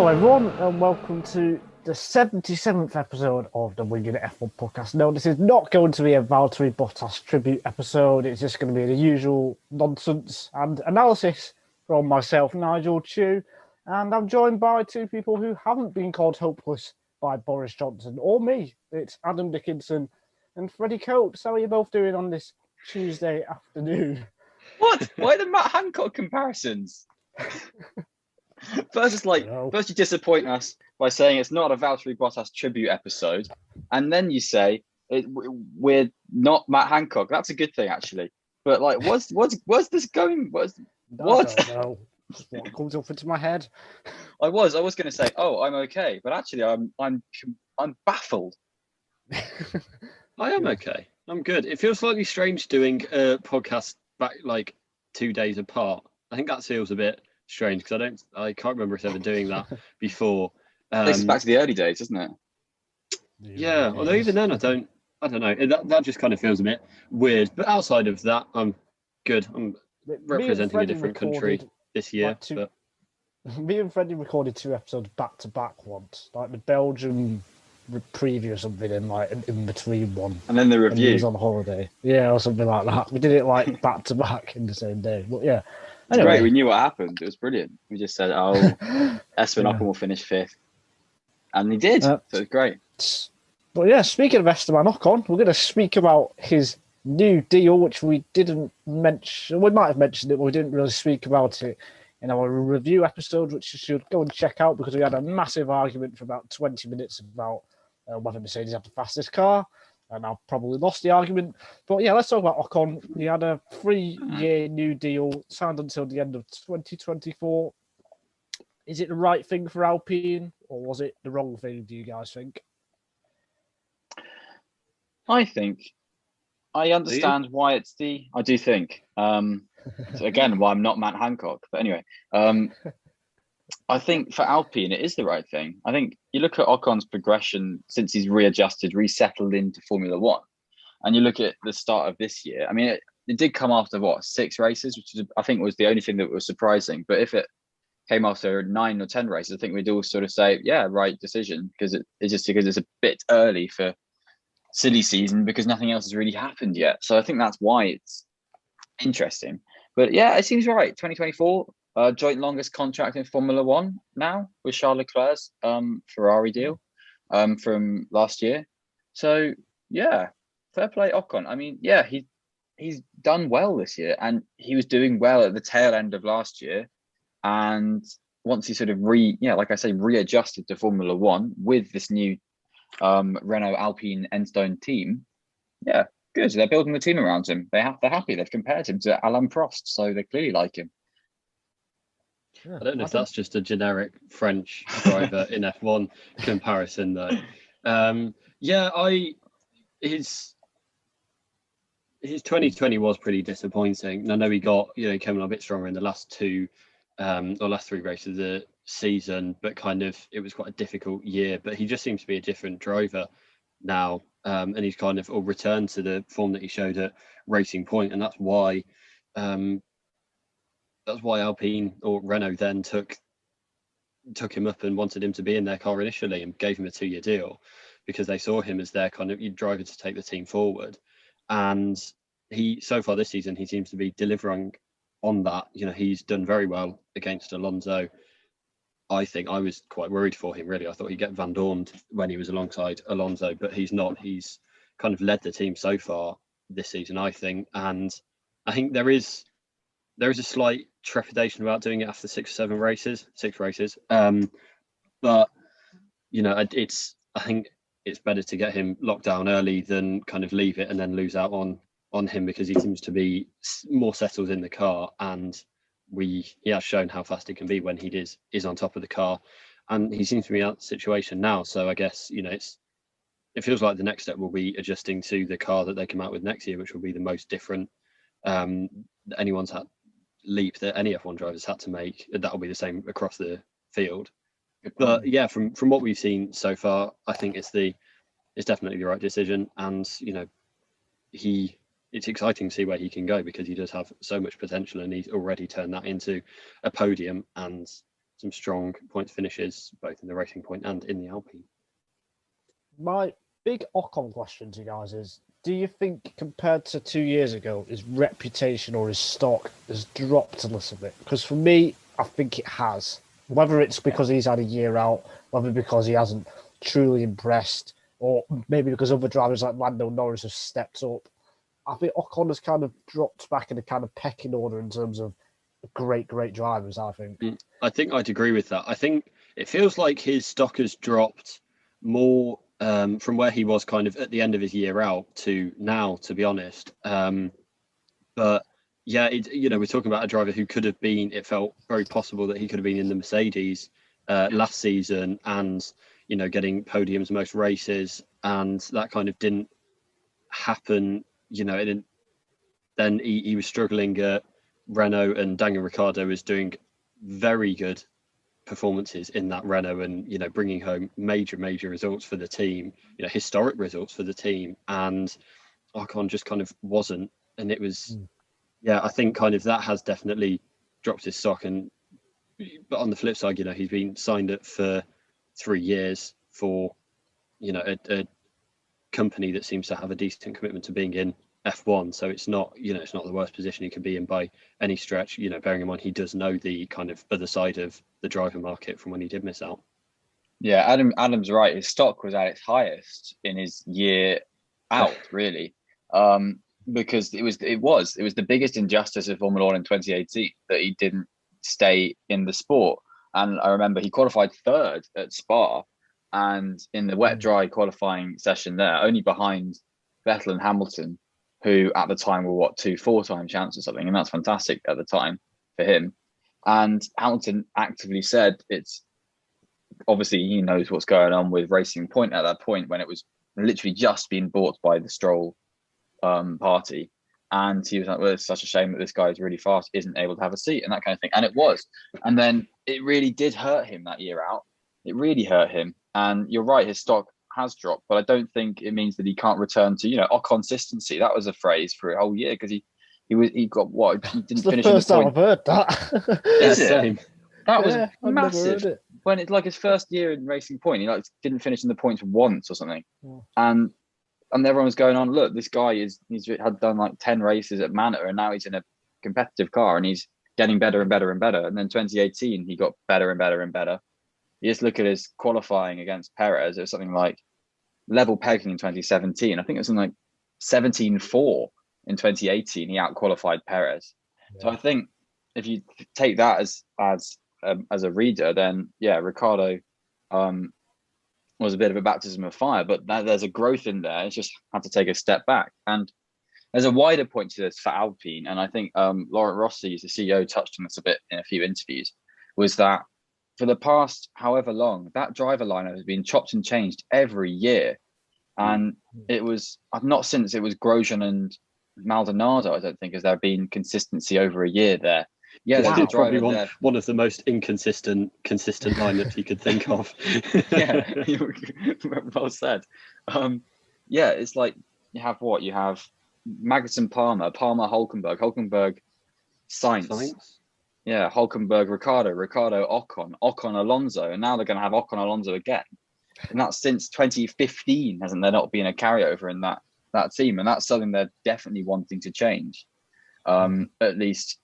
Hello everyone and welcome to the 77th episode of the Winging It F1 podcast. No, this is not going to be a Valtteri Bottas tribute episode. It's just going to be the usual nonsense and analysis from myself, Nigel, Chew, and I'm joined by two people who haven't been called hopeless by Boris Johnson or me. It's Adam Dickinson and Freddie Copes. How are you both doing on this Tuesday afternoon? What? Why the Matt Hancock comparisons? First you disappoint us by saying it's not a Valtteri Bottas tribute episode, and then you say we're not Matt Hancock. That's a good thing, actually. But like, what's this going? What? I don't know. What comes up into my head? I was going to say, oh, I'm okay, but actually, I'm baffled. I am okay. I'm good. It feels slightly strange doing a podcast back like 2 days apart. I think that feels a bit strange because I can't remember us ever doing that before. Takes us back to the early days, doesn't it? Yeah. Although even then, I don't know. That just kind of feels a bit weird. But outside of that, I'm good. I'm representing a different country this year. Me and Freddie recorded 2 episodes back to back once, like the Belgium preview or something, and like an in between one, and then the review. He was on holiday, or something like that. We did it like back to back in the same day. But yeah, anyway. Great. We knew what happened. It was brilliant. We just said, "Oh, Ocon will finish 5th," and he did. So it was great. But yeah, speaking of Esteban Ocon, we're going to speak about his new deal, which we didn't mention. We might have mentioned it, but we didn't really speak about it in our review episode, which you should go and check out because we had a massive argument for about 20 minutes about whether Mercedes had the fastest car, and I probably lost the argument. But yeah, let's talk about Ocon. He had a 3-year new deal signed until the end of 2024. Is it the right thing for Alpine, or was it the wrong thing, do you guys think? I understand why it's I do think. So again, why I'm not Matt Hancock. But anyway, I think for Alpine, it is the right thing. I think you look at Ocon's progression since he's resettled into Formula One, and you look at the start of this year. I mean, it did come after 6 races, which I think was the only thing that was surprising. But if it came after 9 or 10 races, I think we'd all sort of say, yeah, right decision, because it's a bit early for silly season because nothing else has really happened yet. So I think that's why it's interesting. But yeah, it seems right. 2024, joint longest contract in Formula One now with Charles Leclerc's Ferrari deal from last year. So yeah, fair play Ocon. I mean, yeah, he's done well this year, and he was doing well at the tail end of last year. And once he sort of readjusted to Formula One with this new Renault Alpine Enstone team, yeah, good. They're building the team around him. They're happy. They've compared him to Alain Prost, so they clearly like him. I don't know if that's just a generic French driver in F1 comparison, though. His 2020 was pretty disappointing. I know he got came on a bit stronger in the last 3 races of the season, but kind of it was quite a difficult year. But he just seems to be a different driver now, and he's kind of returned to the form that he showed at Racing Point, and that's why Alpine or Renault then took him up and wanted him to be in their car initially and gave him a 2-year deal because they saw him as their kind of driver to take the team forward. And so far this season, he seems to be delivering on that. He's done very well against Alonso. I think I was quite worried for him, really. I thought he'd get Van Dorned when he was alongside Alonso, but he's not. He's kind of led the team so far this season, I think. And I think there is a slight trepidation about doing it after 6 races. But I think it's better to get him locked down early than kind of leave it and then lose out on him, because he seems to be more settled in the car, and he has shown how fast he can be when he is on top of the car, and he seems to be out of the situation now. So I guess it feels like the next step will be adjusting to the car that they come out with next year, which will be the most different anyone's had leap that any F1 drivers had to make. That will be the same across the field. But yeah, from what we've seen so far, I think it's definitely the right decision, and it's exciting to see where he can go, because he does have so much potential, and he's already turned that into a podium. And some strong points finishes, both in the Racing Point and in the Alpine. My big Ocon question to you guys is, do you think compared to 2 years ago, his reputation or his stock has dropped a little bit? Because for me, I think it has. Whether it's because he's had a year out, whether because he hasn't truly impressed, or maybe because other drivers like Lando Norris have stepped up, I think Ocon has kind of dropped back in a kind of pecking order in terms of great drivers, I think. I think I'd agree with that. I think it feels like his stock has dropped more from where he was kind of at the end of his year out to now, to be honest. But yeah, we're talking about a driver who could have been, it felt very possible that he could have been in the Mercedes last season and, getting podiums most races, and that kind of didn't happen. Then he was struggling at Renault, and Daniel Ricciardo was doing very good performances in that Renault and, bringing home major results for the team, historic results for the team. And Ocon just kind of wasn't. And it was, I think kind of that has definitely dropped his stock. But on the flip side, he's been signed up for 3 years for, a company that seems to have a decent commitment to being in F1. So it's not, it's not the worst position he could be in by any stretch, bearing in mind he does know the kind of other side of the driver market from when he did miss out. Yeah, Adam's right. His stock was at its highest in his year out, really. Because it was the biggest injustice of Formula One in 2018 that he didn't stay in the sport. And I remember he qualified third at Spa, and in the wet dry qualifying session there, only behind Vettel and Hamilton, who at the time were 2 4-time champs or something, and that's fantastic at the time for him. And Hamilton actively said it's obviously he knows what's going on with Racing Point at that point when it was literally just being bought by the Stroll party. And he was like, well, it's such a shame that this guy is really fast, isn't able to have a seat, and that kind of thing. And it was. And then it really did hurt him that year out. It really hurt him. And you're right, his stock has dropped, but I don't think it means that he can't return to, consistency. That was a phrase for a whole year, because he got what? He didn't finish in the first time point. I've heard that. Is it? That was massive. It. When it's like his first year in Racing Point, he didn't finish in the points once or something. Yeah. And everyone was going on, look, this guy he's had done like 10 races at Manor, and now he's in a competitive car and he's getting better and better and better. And then 2018, he got better and better and better. You just look at his qualifying against Perez, it was something like level pegging in 2017. I think it was something like 17-4 in 2018. He out-qualified Perez. Yeah. So I think if you take that as a reader, then Ricciardo was a bit of a baptism of fire, but there's a growth in there. It's just had to take a step back. And there's a wider point to this for Alpine, and I think Laurent Rossi, the CEO, touched on this a bit in a few interviews, was that for the past however long, that driver lineup has been chopped and changed every year. And it was not since it was Grosjean and Maldonado, I don't think, has there been consistency over a year there. Yeah, wow. It's probably one of the most consistent lineups you could think of. Yeah, well said. It's like you have Magnussen, Palmer, Hulkenberg, Sainz. Yeah, Hulkenberg, Ricciardo, Ocon, Alonso, and now they're going to have Ocon, Alonso again. And that's since 2015, hasn't there not been a carryover in that team? And that's something they're definitely wanting to change. At least,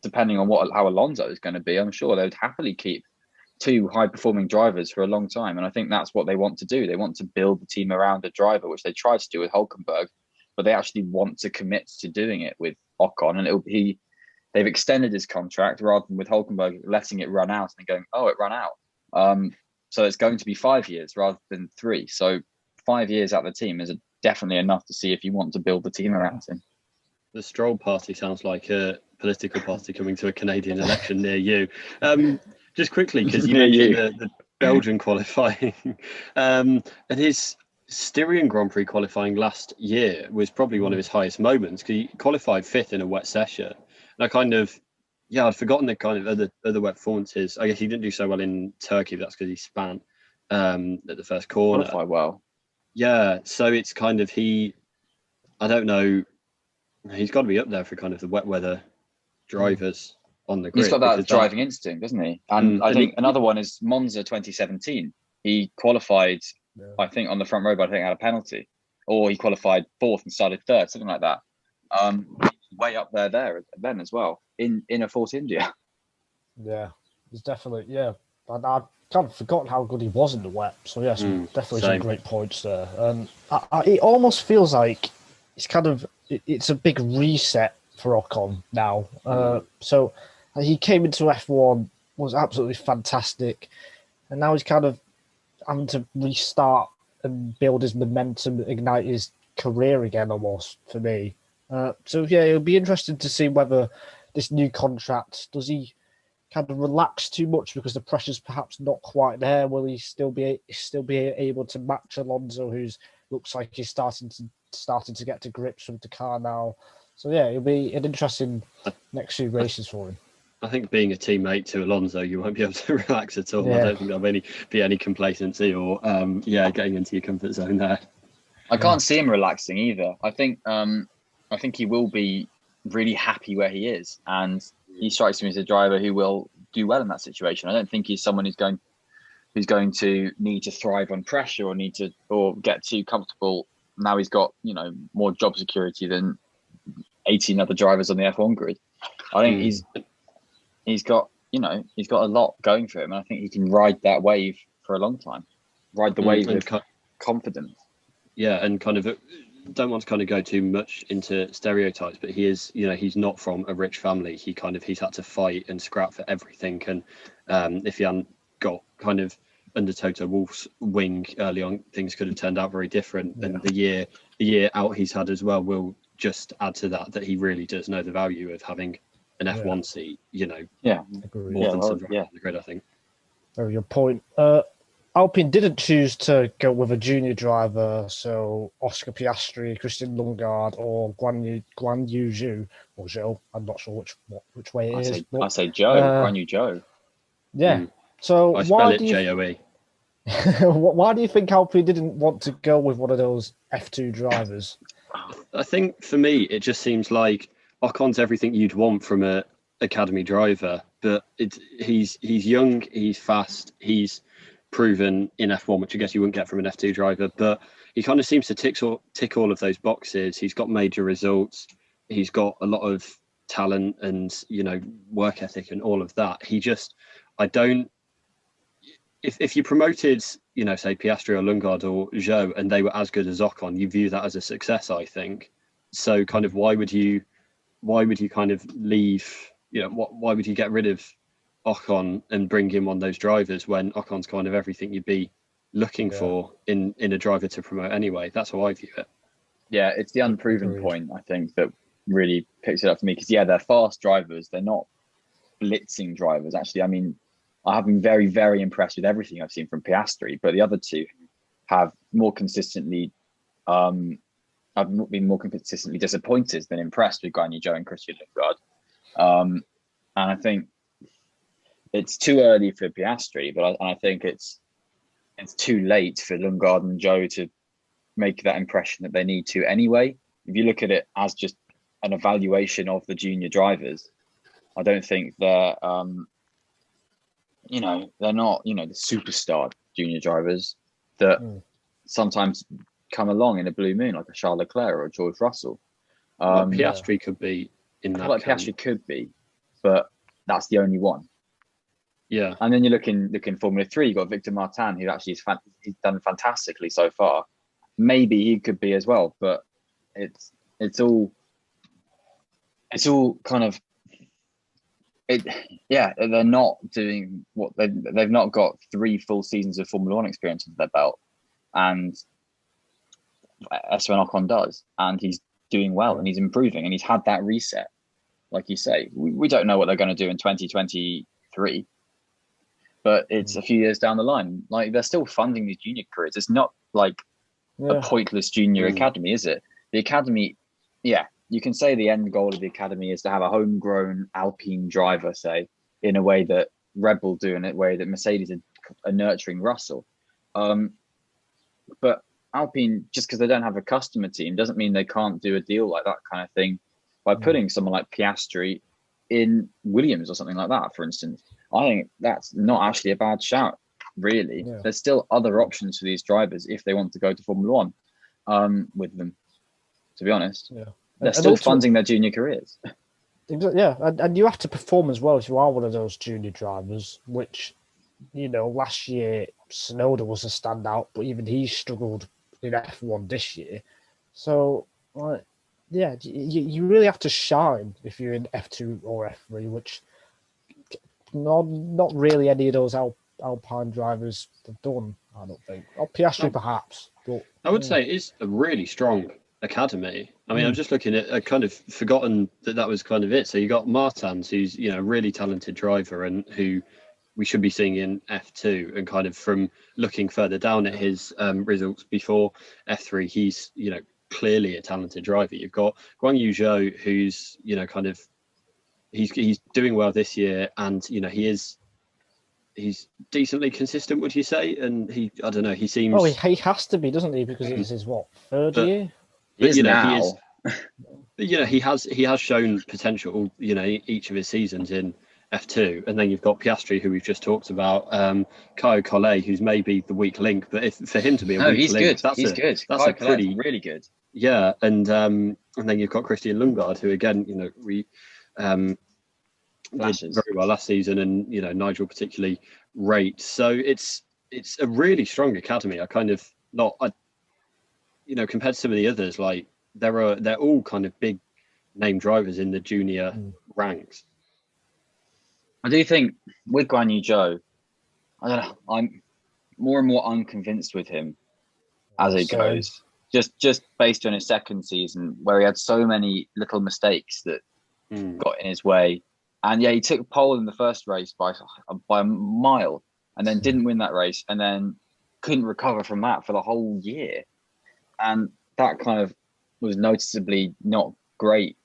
depending on how Alonso is going to be, I'm sure they would happily keep 2 high-performing drivers for a long time. And I think that's what they want to do. They want to build the team around a driver, which they tried to do with Hulkenberg, but they actually want to commit to doing it with Ocon. And they've extended his contract rather than with Hulkenberg letting it run out and going, oh, it ran out. So it's going to be 5 years rather than 3. So 5 years out of the team is definitely enough to see if you want to build the team around him. The Stroll party sounds like a political party coming to a Canadian election near you. Just quickly, because you mentioned the Belgian qualifying, and his Styrian Grand Prix qualifying last year was probably one of his highest moments, because he qualified 5th in a wet session. And I'd forgotten the kind of other wet performances. I guess he didn't do so well in Turkey, but that's because he span at the first corner. Qualified well. Yeah, so it's kind of I don't know, he's got to be up there for kind of the wet weather drivers on the grid. He's got that because driving instinct, doesn't he? And I think another one is Monza 2017. He qualified, I think, on the front row, but I think had a penalty, or he qualified fourth and started third, something like that. Way up there then as well in a Force India. Yeah, it's definitely I kind of forgotten how good he was in the wet. So yes, definitely some great points there. And it almost feels like it's a big reset for Ocon now. So he came into F1, was absolutely fantastic, and now he's kind of having to restart and build his momentum, ignite his career again, almost for me. So yeah, it'll be interesting to see whether this new contract, does he kind of relax too much because the pressure's perhaps not quite there? Will he still be able to match Alonso, who's looks like he's starting to get to grips with the car now? So yeah, it'll be an interesting next few races for him. I think being a teammate to Alonso, you won't be able to relax at all. Yeah. I don't think there'll be any complacency or getting into your comfort zone there. I can't see him relaxing either. I think he will be really happy where he is, and he strikes me as a driver who will do well in that situation. I don't think he's someone who's going to need to thrive on pressure or get too comfortable. Now he's got more job security than 18 other drivers on the F1 grid. I think he's got a lot going for him, and I think he can ride that wave for a long time. Ride the wave of confidence. Yeah, and kind of don't want to kind of go too much into stereotypes, but he is, he's not from a rich family. He's had to fight and scrap for everything. And if he hadn't got kind of under Toto Wolff's wing early on, things could have turned out very different. Yeah. And the year out he's had as well will just add to that he really does know the value of having an F1 seat, more than some drivers on the grid, I think. Very good point. Alpine didn't choose to go with a junior driver, so Oscar Piastri, Christian Lundgaard, or Guan Yu Zhu, or Zhou. I'm not sure which way it is. I say Joe, Guan Yu Zhou. Yeah. So I spell it J-O-E. Why do you think Alpine didn't want to go with one of those F2 drivers? I think for me, it just seems like Ocon's everything you'd want from a academy driver, but he's young, he's fast, he's proven in F1, which I guess you wouldn't get from an F2 driver, but he kind of seems to tick all of those boxes. He's got major results, he's got a lot of talent and work ethic and all of that. If you promoted say Piastri or Lundgaard or Zhou and they were as good as Ocon, you view that as a success, I think. So kind of why would you kind of leave, why would you get rid of Ocon and bring in one of those drivers when Ocon's kind of everything you'd be looking for in a driver to promote anyway? That's how I view it. Yeah, it's the unproven point, I think, that really picks it up for me, because they're fast drivers, they're not blitzing drivers. Actually, I mean, I have been very, very impressed with everything I've seen from Piastri, but the other two have more consistently I've been more consistently disappointed than impressed with Guan Yu Zhou and Christian Lundgaard. And I think it's too early for Piastri, but I think it's too late for Lundgaard and Zhou to make that impression that they need to anyway. If you look at it as just an evaluation of the junior drivers, I don't think they're they're not the superstar junior drivers that sometimes come along in a blue moon, like a Charles Leclerc or a George Russell. Piastri could be in that. Piastri could be, but that's the only one. Yeah. And then you're looking Formula 3, you've got Victor Martin, who actually he's done fantastically so far. Maybe he could be as well, but it's all kind of they're not doing what they've not got 3 full seasons of Formula 1 experience under their belt, and Esteban Ocon does, and he's doing well and he's improving and he's had that reset. Like you say, we don't know what they're going to do in 2023, but it's a few years down the line. Like, they're still funding these junior careers. It's not like a pointless junior academy, is it? The academy, you can say the end goal of the academy is to have a homegrown Alpine driver, say, in a way that Red Bull do, in a way that Mercedes are nurturing Russell. But Alpine, just because they don't have a customer team, doesn't mean they can't do a deal like that kind of thing by putting someone like Piastri in Williams or something like that, for instance. I think that's not actually a bad shout, really. Yeah. There's still other options for these drivers if they want to go to Formula One with them, to be honest. Yeah. They're still funding their junior careers. Yeah, and you have to perform as well if you are one of those junior drivers, which, last year Tsunoda was a standout, but even he struggled in F1 this year. So, you really have to shine if you're in F2 or F3, which not really any of those Alpine drivers have done, I don't think. Or Piastri, perhaps. But I would say it's a really strong academy. I mean, I'm just looking at, I kind of forgotten that was kind of it. So you got Martins, who's, a really talented driver and who we should be seeing in F2, and kind of from looking further down at his results before F3, he's, clearly a talented driver. You've got Guan Yu Zhou, who's, kind of, he's doing well this year, and, he's decently consistent, would you say? And he seems... Oh, he has to be, doesn't he? Because it's his, third year? He is now. He has shown potential, each of his seasons in F2. And then you've got Piastri, who we've just talked about, Caio Collet, who's maybe the weak link, but for him to be a weak link, he's good. That's a pretty really good. Yeah, and then you've got Christian Lundgaard, who again, did very well last season, and Nigel particularly rates. So it's a really strong academy. I kind of compared to some of the others, like they're all kind of big name drivers in the junior ranks. I do think with Guan Yu Zhou, I don't know, I'm more and more unconvinced with him as it goes. Just based on his second season, where he had so many little mistakes that got in his way. And yeah, he took pole in the first race by a mile, and then didn't win that race, and then couldn't recover from that for the whole year. And that kind of was noticeably not great,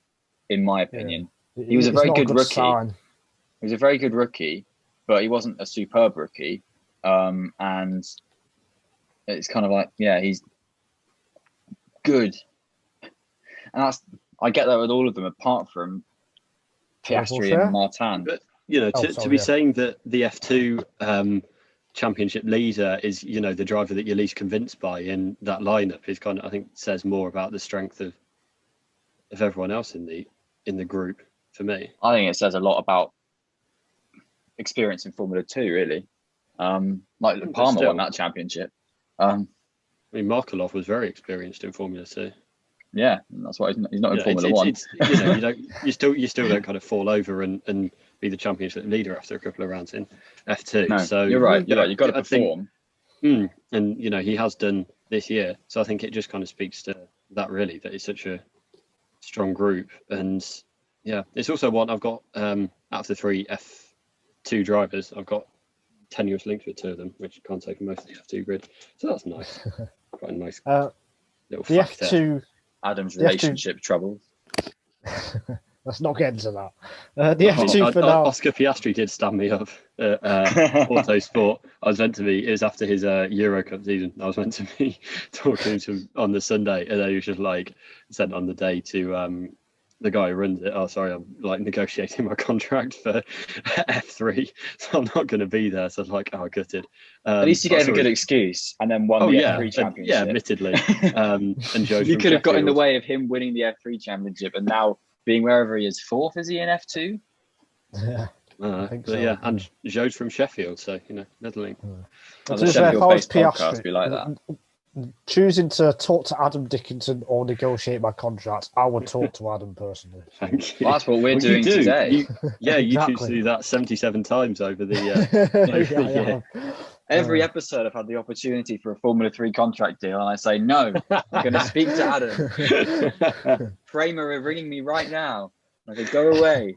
in my opinion. Yeah. He was a very good rookie. Sign. He was a very good rookie, but he wasn't a superb rookie. And it's kind of like, yeah, he's good. And I get that with all of them, apart from Piastri and Martin. But to be saying that the F2 championship leader is the driver that you're least convinced by in that lineup is kind of, I think, says more about the strength of everyone else in the group for me. I think it says a lot about experience in Formula 2, really. Like Palmer won that championship. I mean, Markelov was very experienced in Formula 2. Yeah, that's why he's not in Formula 1. You still don't kind of fall over and be the championship leader after a couple of rounds in F2. No, so you're right. You've got to perform. And he has done this year. So I think it just kind of speaks to that, really, that it's such a strong group. And yeah, it's also one I've got out of the three F2 drivers, I've got tenuous links with two of them, which can't take most of the F2 grid. So that's nice. Quite a nice little the fact F2. there. Adam's relationship troubles. Let's not get into that. The F2 for now. Oscar Piastri did stand me up at Autosport. I was meant to be, it was after his Euro Cup season. I was meant to be talking to him on the Sunday, and then he was just like sent on the day to the guy who runs it. Oh, sorry, I'm like negotiating my contract for F3, so I'm not going to be there. So I was like, oh, gutted. At least you gave a good excuse and then won the F3 championship. Yeah, admittedly. And Joe you could have got in the way of him winning the F3 championship, and now being wherever he is, fourth, is he in F2? Yeah, I think so. Yeah, and Joe's from Sheffield, so Netherling. As a Sheffield-based podcast, we like that. Choosing to talk to Adam Dickinson or negotiate my contract, I would talk to Adam personally. Thank you. Well, that's what we're doing today. You Exactly. choose to do that 77 times over the year. Every episode, I've had the opportunity for a Formula 3 contract deal, and I say, no, I'm going to speak to Adam. Kramer are ringing me right now. I say, go away.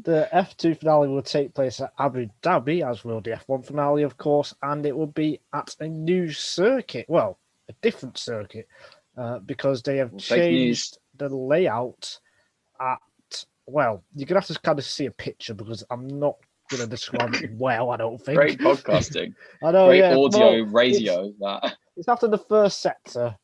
The F2 finale will take place at Abu Dhabi, as will the F1 finale, of course, and it will be at a new circuit. Well, a different circuit, because they have changed the layout at, well, you're going to have to kind of see a picture because I'm not going to describe it well, I don't think. Great podcasting. I know, Great audio, radio. It's after the first sector.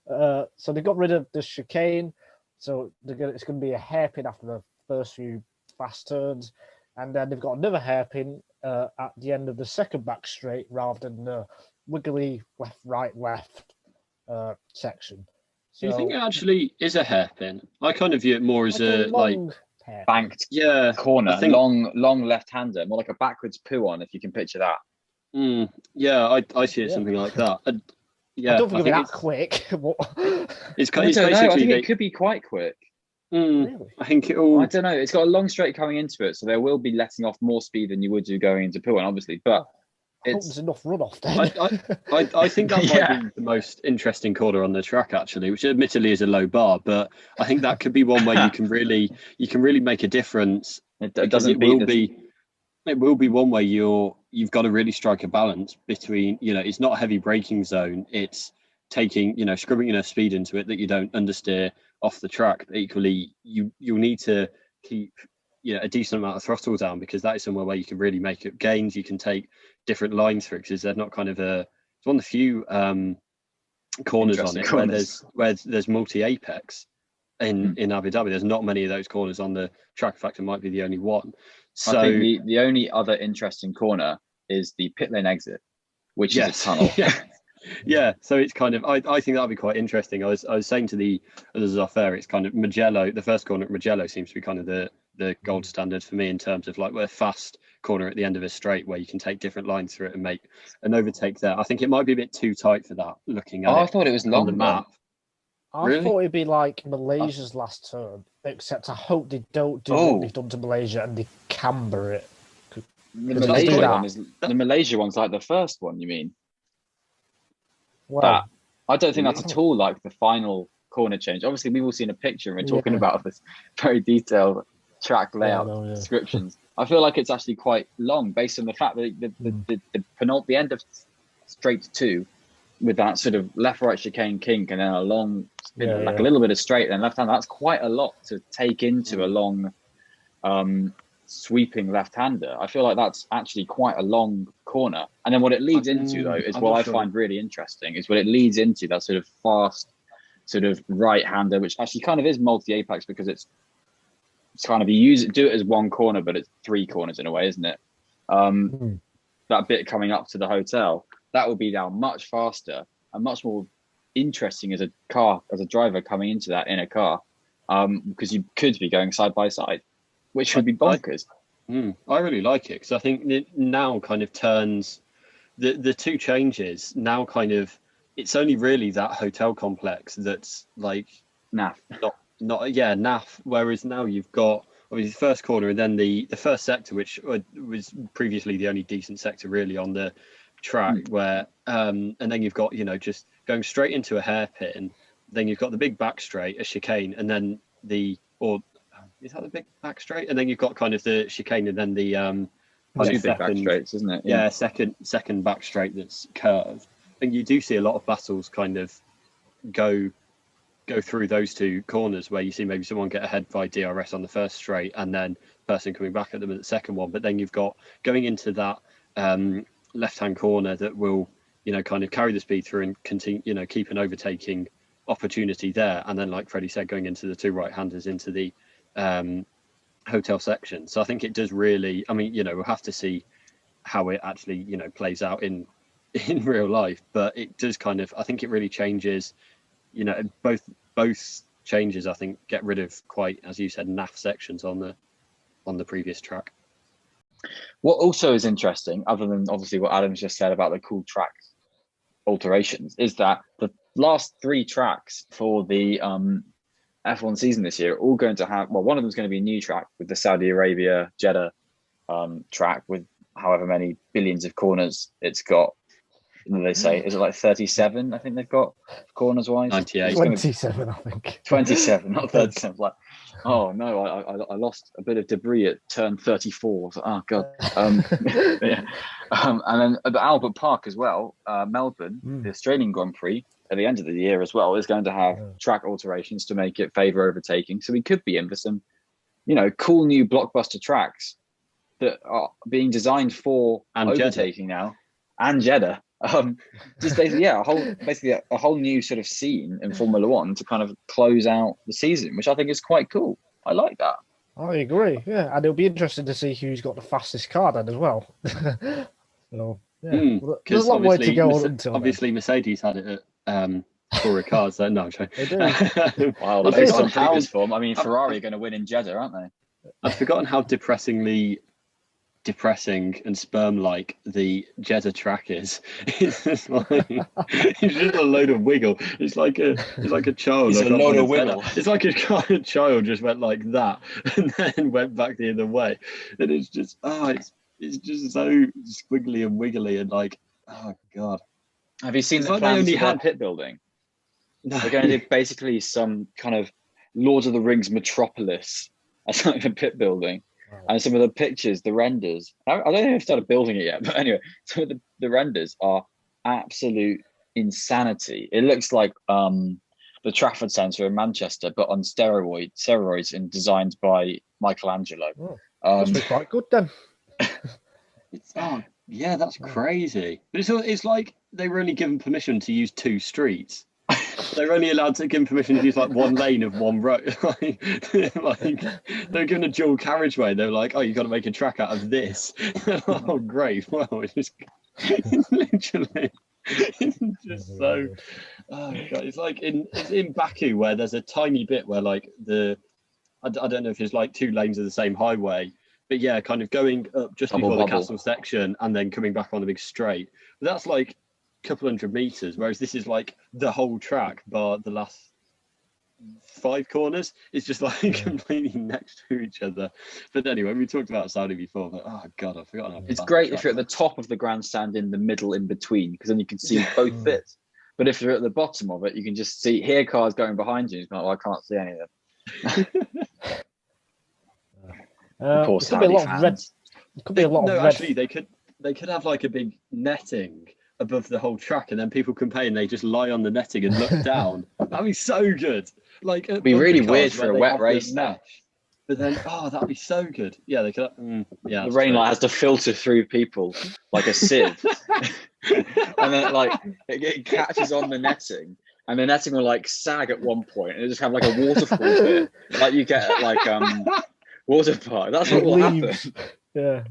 So they got rid of the chicane. So it's going to be a hairpin after the first few fast turns, and then they've got another hairpin at the end of the second back straight rather than the wiggly left, right, left section. Do you think it actually is a hairpin? I kind of view it more as a long hairpin. Banked corner, long left-hander, more like a backwards poo on, if you can picture that. Yeah, I see it something like that. I don't think it'll be that quick. It's I don't know. I think it could be quite quick. Really? I think it'll. I don't know. It's got a long straight coming into it, so there will be letting off more speed than you would do going into poo on, obviously. But there's enough runoff then. I think that might be the most interesting corner on the track, actually, which admittedly is a low bar, but I think that could be one where you can really make a difference. It will be one where you've got to really strike a balance between, it's not a heavy braking zone. It's taking, scrubbing enough speed into it that you don't understeer off the track. But equally, you'll need to keep, a decent amount of throttle down, because that is somewhere where you can really make up gains. You can take different lines through, because they're not kind of it's one of the few corners on it where there's multi-apex in Abu Dhabi. There's not many of those corners on the track. In fact, it might be the only one. So I think the only other interesting corner is the pit lane exit, which is a tunnel. Yeah, so it's kind of, I think that'll be quite interesting. I was saying to the others off air, it's kind of Mugello. The first corner at Mugello seems to be kind of the gold standard for me in terms of like a fast corner at the end of a straight where you can take different lines through it and make an overtake there. I think it might be a bit too tight for that. Looking at I thought it was long on the map. I thought it'd be like Malaysia's last turn, except I hope they don't do what they've done to Malaysia and they camber it. The Malaysia one's like the first one, you mean? Well, I don't think that's at all like the final corner change. Obviously, we've all seen a picture and we're talking about this very detailed track layout descriptions. I feel like it's actually quite long based on the fact that the end of straight 2 with that sort of left-right chicane kink and then a long spin, a little bit of straight and left-hand. That's quite a lot to take into a long sweeping left-hander. I feel like that's actually quite a long corner. And then what it leads into, though, is what I find really interesting, is what it leads into, that sort of fast sort of right-hander, which actually kind of is multi-apex, because it's kind of, do it as one corner, but it's 3 corners in a way, isn't it? That bit coming up to the hotel, that will be now much faster and much more interesting as a driver coming into that in a car, because you could be going side by side, which would be bonkers. I really like it, because I think it now kind of turns the two changes now kind of, it's only really that hotel complex that's like naff. Naff. Whereas now you've got obviously the first corner and then the first sector, which was previously the only decent sector really on the track, where and then you've got just going straight into a hairpin. Then you've got the big back straight, a chicane, and then is that the big back straight? And then you've got kind of the chicane and then the two big back straights, isn't it? Yeah, second back straight that's curved. And you do see a lot of battles kind of go through those two corners where you see maybe someone get ahead by DRS on the first straight and then person coming back at them at the second one. But then you've got going into that left-hand corner that will, kind of carry the speed through and continue, keep an overtaking opportunity there. And then, like Freddie said, going into the two right-handers into the hotel section. So I think it does really, we'll have to see how it actually, plays out in real life, but it does kind of, I think it really changes, both changes, I think, get rid of quite, as you said, naff sections on the previous track. What also is interesting, other than obviously what Adam's just said about the cool track alterations, is that the last 3 tracks for the F1 season this year are all going to have, one of them is going to be a new track with the Saudi Arabia Jeddah track with however many billions of corners it's got. They say, is it like 37? I think they've got corners wise. 98. 27, I think. 27, not 37. Like, oh no, I lost a bit of debris at turn 34. So, oh god. And then at Albert Park as well, Melbourne, the Australian Grand Prix at the end of the year as well is going to have track alterations to make it favour overtaking. So we could be in for some, cool new blockbuster tracks that are being designed for overtaking now, and Jeddah. Just basically, a whole new sort of scene in Formula One to kind of close out the season, which I think is quite cool. I like that. I agree. Yeah, and it'll be interesting to see who's got the fastest car then as well. So yeah, well, there's a Because long way to go until then. obviously Mercedes had it at Tourer cars. So no, I'm joking. They do. Well, Well, based based on on previous form, I mean, Ferrari are going to win in Jeddah, aren't they? I'd forgotten how depressing and sperm-like the Jeddah track is. It's just like it's just a load of wiggle. It's like a child. It's I a can't load really of say wiggle. that. It's like a child just went like that and then went back the other way, and it's just it's just so squiggly and wiggly and like oh god. Have you seen It's the like they plans only for their had- pit building? No. They're going to do basically some kind of Lord of the Rings metropolis as like the pit building. And some of the pictures, the renders, I don't know if they've started building it yet, but anyway, some of the renders are absolute insanity. It looks like the Trafford Centre in Manchester, but on steroids and designed by Michelangelo. Must be quite good then. Yeah, that's crazy. But it's like they were only given permission to use 2 streets. They're only allowed to give permission to use like 1 lane of 1 road. like they're given a dual carriageway. They're like, oh, you got to make a track out of this. Oh, great! Well, it's literally it's just so. Oh god, it's like it's in Baku where there's a tiny bit where like I don't know if it's like 2 lanes of the same highway, but yeah, kind of going up just before the castle section and then coming back on the big straight. But that's like couple hundred meters, whereas this is like the whole track bar the last 5 corners. It's just like completely next to each other. But anyway, we talked about Saudi before, but oh god, I forgot. It's great if you're at the top of the grandstand in the middle in between, because then you can see both bits. But if you're at the bottom of it, you can just hear cars going behind you. It's like, well, I can't see any of them. Poor Saudi fans. It could be a lot of red. Actually, they could have like a big netting above the whole track, and then people complain they just lie on the netting and look down. That'd be so good. Like it'd be really weird for a wet race now. But then, that'd be so good. Yeah, they could. The rain light has to filter through people like a sieve, and then like it catches on the netting, and the netting will like sag at one point, and it just have like a waterfall bit, like you get at like water park. That's what will happen. Yeah.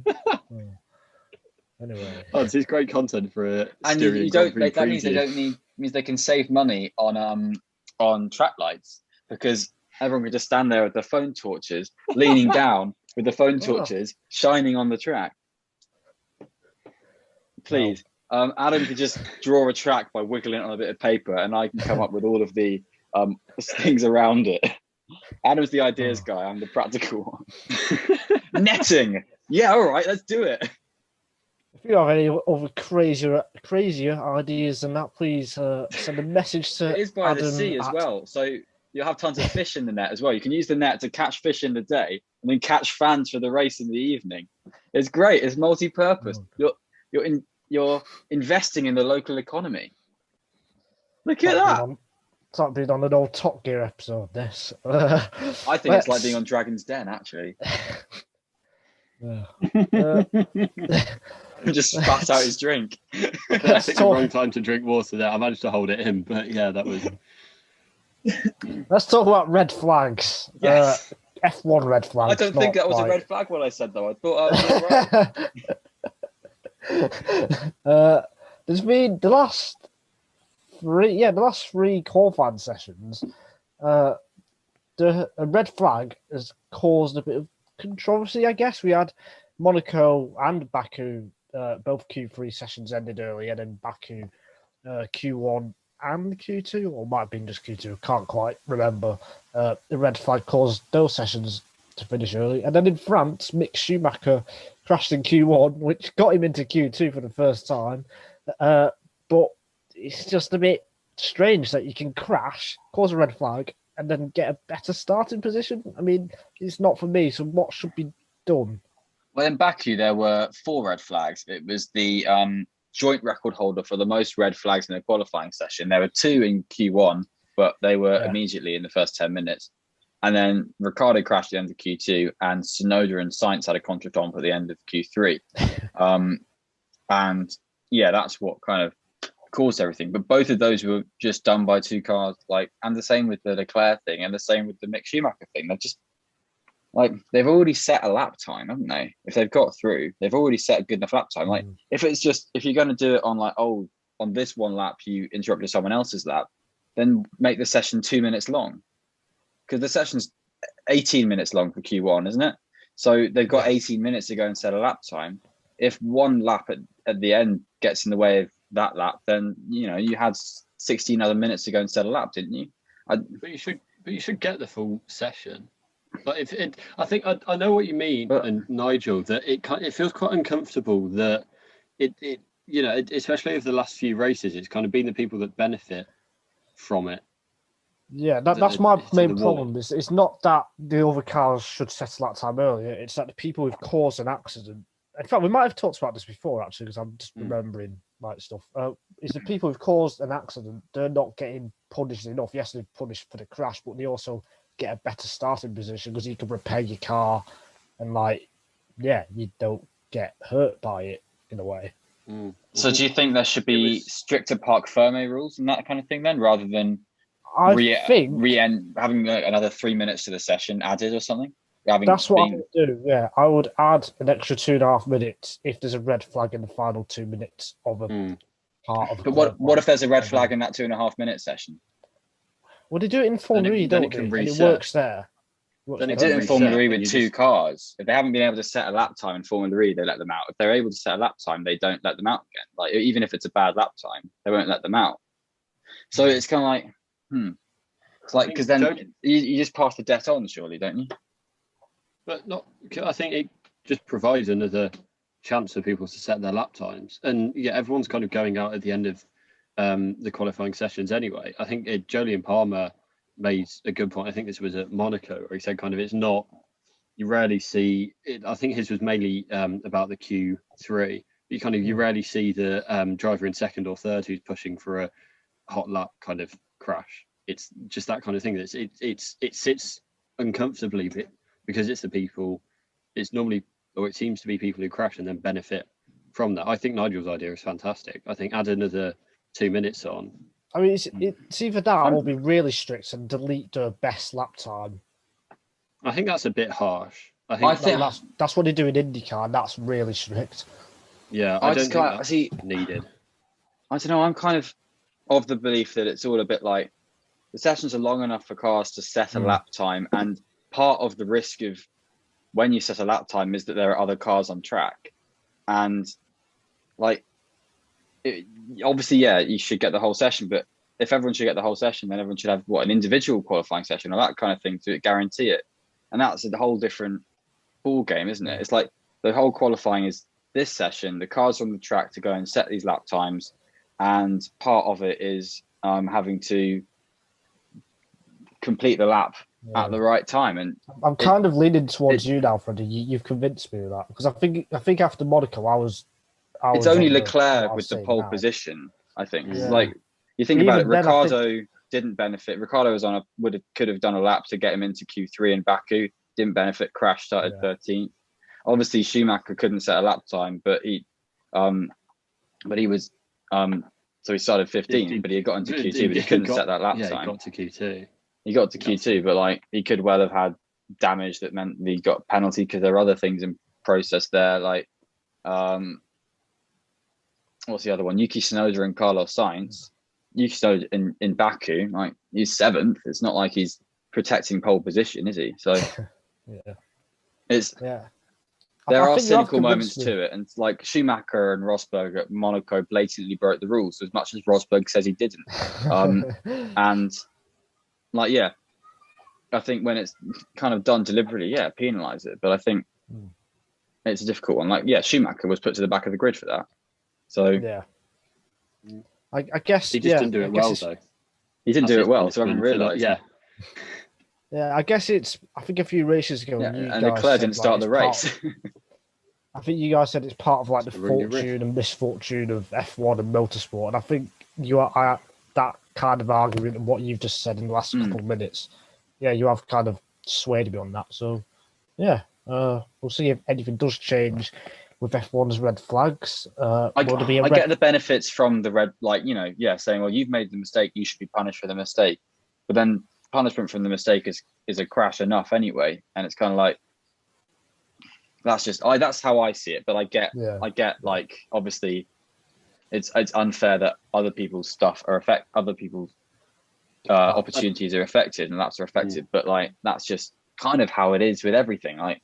Anyway, this is great content for a and Styrian you don't. Grand Prix That means they don't need. Means they can save money on track lights, because everyone can just stand there with their phone torches, leaning down with the phone torches shining on the track. Please, Adam could just draw a track by wiggling it on a bit of paper, and I can come up with all of the things around it. Adam's the ideas guy. I'm the practical one. Netting. Yeah, all right, let's do it. If you have any other crazier ideas than that, please send a message to It is by Adam the sea as well, so you'll have tons of fish in the net as well. You can use the net to catch fish in the day and then catch fans for the race in the evening. It's great. It's multi-purpose. You're investing in the local economy. Look at that. It's like being on an old Top Gear episode. This. I think it's like being on Dragon's Den, actually. Just spat out his drink. I think the wrong time to drink water there. I managed to hold it in, but yeah, that was. Let's talk about red flags. Yes. F1 red flags. I don't think that was a red flag what I said, though. I thought I was right. There's been the last 3 qualifying sessions. A red flag has caused a bit of controversy, I guess. We had Monaco and Baku, both Q3 sessions ended early, and then Baku Q1 and Q2, or might have been just Q2, can't quite remember. The red flag caused those sessions to finish early. And then in France, Mick Schumacher crashed in Q1, which got him into Q2 for the first time. But it's just a bit strange that you can crash, cause a red flag, and then get a better starting position. I mean, it's not for me, so what should be done? Well, in Baku, there were 4 red flags. It was the joint record holder for the most red flags in the qualifying session. There were 2 in Q1, but they were immediately in the first 10 minutes. And then Ricciardo crashed at the end of Q2, and Tsunoda and Sainz had a contretemps at the end of Q3. And yeah, that's what kind of caused everything. But both of those were just done by 2 cars, and the same with the Leclerc thing, and the same with the Mick Schumacher thing. like they've already set a lap time, haven't they? If they've got through, they've already set a good enough lap time. Like if you're going to do it on like, oh, on this one lap, you interrupted someone else's lap, then make the session 2 minutes long. Because the session's 18 minutes long for Q1, isn't it? So they've got 18 minutes to go and set a lap time. If one lap at the end gets in the way of that lap, then, you know, you had 16 other minutes to go and set a lap, didn't you? But you should get the full session. Like I think I know what you mean, and Nigel, that it feels quite uncomfortable that it you know, especially over the last few races, it's kind of been the people that benefit from it. Yeah, that's my main problem. It's not that the other cars should set a lap time earlier. It's that the people who've caused an accident. In fact, we might have talked about this before, actually, because I'm just remembering like stuff. Is the people who've caused an accident, they're not getting punished enough. Yes, they're punished for the crash, but they also get a better starting position because you can repair your car and, like, yeah, you don't get hurt by it in a way. So do you think there should be stricter parc fermé rules and that kind of thing then, rather than having another 3 minutes to the session added or something? That's what I would do. Yeah, I would add an extra 2.5 minutes if there's a red flag in the final 2 minutes of a part of. But what if there's a red flag in that 2.5 minute session? Well, they do it in Formula E, don't they? And it works there. Then they did it in Formula E with two cars. If they haven't been able to set a lap time in Formula E, they let them out. If they're able to set a lap time, they don't let them out again. Like, even if it's a bad lap time, they won't let them out. So it's kind of like, It's like, because then you just pass the debt on, surely, don't you? But not. I think it just provides another chance for people to set their lap times, and yeah, everyone's kind of going out at the end of the qualifying sessions anyway. I think Jolyon Palmer made a good point. I think this was at Monaco, where he said kind of it's not. You rarely see it. I think his was mainly about the Q3. You rarely see the driver in second or third who's pushing for a hot lap kind of crash. It's just that kind of thing. It sits uncomfortably because it's the people. It's normally, or it seems to be, people who crash and then benefit from that. I think Nigel's idea is fantastic. I think add another 2 minutes on. I mean, it's either that or be really strict and delete the best lap time. I think that's a bit harsh. I think that's what they do in IndyCar, and that's really strict. Yeah, I don't think that's needed. I don't know. I'm kind of the belief that it's all a bit like the sessions are long enough for cars to set a lap time, and part of the risk of when you set a lap time is that there are other cars on track, and obviously, yeah, you should get the whole session, but if everyone should get the whole session, then everyone should have an individual qualifying session or that kind of thing to guarantee it. And that's a whole different ball game, isn't it? It's like the whole qualifying is this session, the cars are on the track to go and set these lap times, and part of it is having to complete the lap at the right time. And I'm kind of leaning towards you now, Freddie. You've convinced me of that, because I think after Monaco, it's only Leclerc with the pole position. I think it's like, you think about it. Ricciardo didn't benefit. Ricciardo was could have done a lap to get him into Q3 in Baku. Didn't benefit. Crash started 13th. Obviously, Schumacher couldn't set a lap time, but he was so he started 15th, but he got into Q2, but he couldn't set that lap time. He got to Q2. He got to Q2, but he could well have had damage that meant he got a penalty, because there are other things in process there. What's the other one? Yuki Tsunoda and Carlos Sainz. Yuki Tsunoda in Baku, he's 7th. It's not like he's protecting pole position, is he? So there are cynical moments to it, and Schumacher and Rosberg at Monaco blatantly broke the rules, as much as Rosberg says he didn't. And I think when it's kind of done deliberately, penalise it. But I think it's a difficult one. Schumacher was put to the back of the grid for that. So I guess he just didn't do it well, though. He didn't do it well, so I haven't realised. Yeah, I guess I think a few races ago, and Leclerc didn't start the race. I think you guys said it's part of the fortune and misfortune of F1 and motorsport, and I think you are that kind of argument and what you've just said in the last couple of minutes. Yeah, you have kind of swayed me on that. So, we'll see if anything does change with F1's red flags. I get the benefits from the red, saying, well, you've made the mistake, you should be punished for the mistake. But then punishment from the mistake is a crash enough anyway. And it's kind of like, that's how I see it. But I get like, obviously, it's unfair that other people's opportunities are affected and laps are affected. But like, that's just kind of how it is with everything. Like,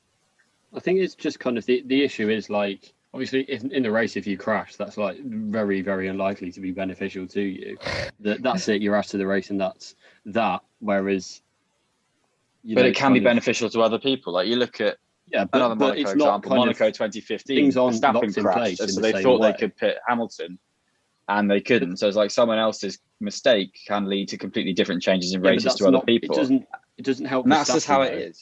I think it's just kind of the issue is like, obviously, if in the race, if you crash, that's like very, very unlikely to be beneficial to you. That's it. You're out of the race, and that's that. Whereas, but it can be beneficial to other people. Like, you look at another Monaco example, Monaco 2015. Verstappen crashed, so they thought they could pit Hamilton, and they couldn't. So it's like someone else's mistake can lead to completely different changes in races to other people. It doesn't help. And that's just how it is.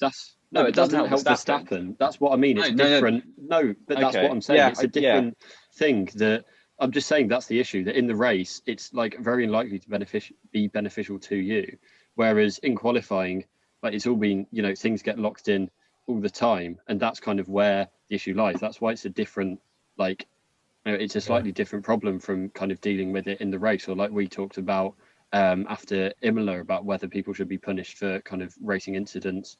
No, it doesn't help Verstappen. That's what I mean. It's different. No, but that's what I'm saying. It's a different thing. That I'm just saying that's the issue. That in the race, it's like very unlikely to be beneficial to you. Whereas in qualifying, like, it's all been, things get locked in all the time, and that's kind of where the issue lies. That's why it's a different, like, it's a slightly different problem from kind of dealing with it in the race, or like we talked about after Imola, about whether people should be punished for kind of racing incidents.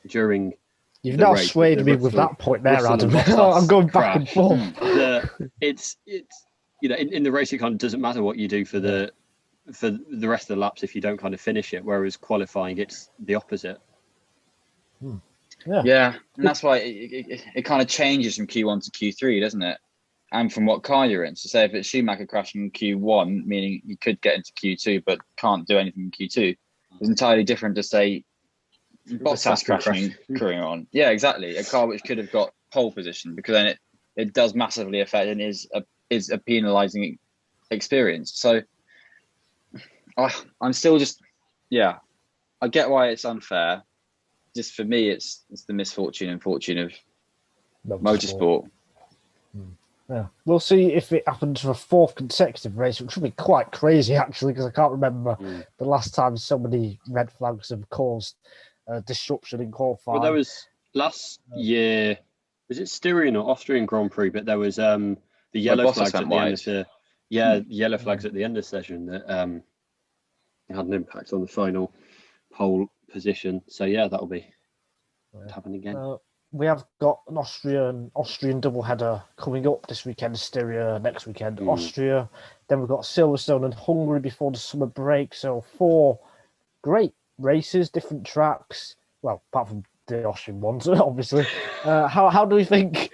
During you've now swayed me with that point there, Adam. I'm going back and forth. It's in the race, it kind of doesn't matter what you do for the rest of the laps if you don't kind of finish it, whereas qualifying, it's the opposite. And that's why it kind of changes from Q1 to Q3, doesn't it? And from what car you're in. So say if it's Schumacher crashing in Q1, meaning you could get into Q2 but can't do anything in Q2, it's entirely different to say Bottas crashing on. Yeah, exactly. A car which could have got pole position, because then it does massively affect and is a penalising experience. So I'm still just, I get why it's unfair. Just for me, it's the misfortune and fortune of motorsport. Yeah, we'll see if it happens for a fourth consecutive race, which would be quite crazy actually, because I can't remember the last time so many red flags have caused disruption in qualifying. Well, there was last year. Was it Styrian or Austrian Grand Prix? But there was the yellow flags at the end of the yellow flags at the end of the session that had an impact on the final pole position. So that'll be happening again. We have got an Austrian doubleheader coming up this weekend, Styria next weekend, Austria. Then we've got Silverstone and Hungary before the summer break. So 4 great races, different tracks. Well, apart from the Austrian ones, obviously. How do we think?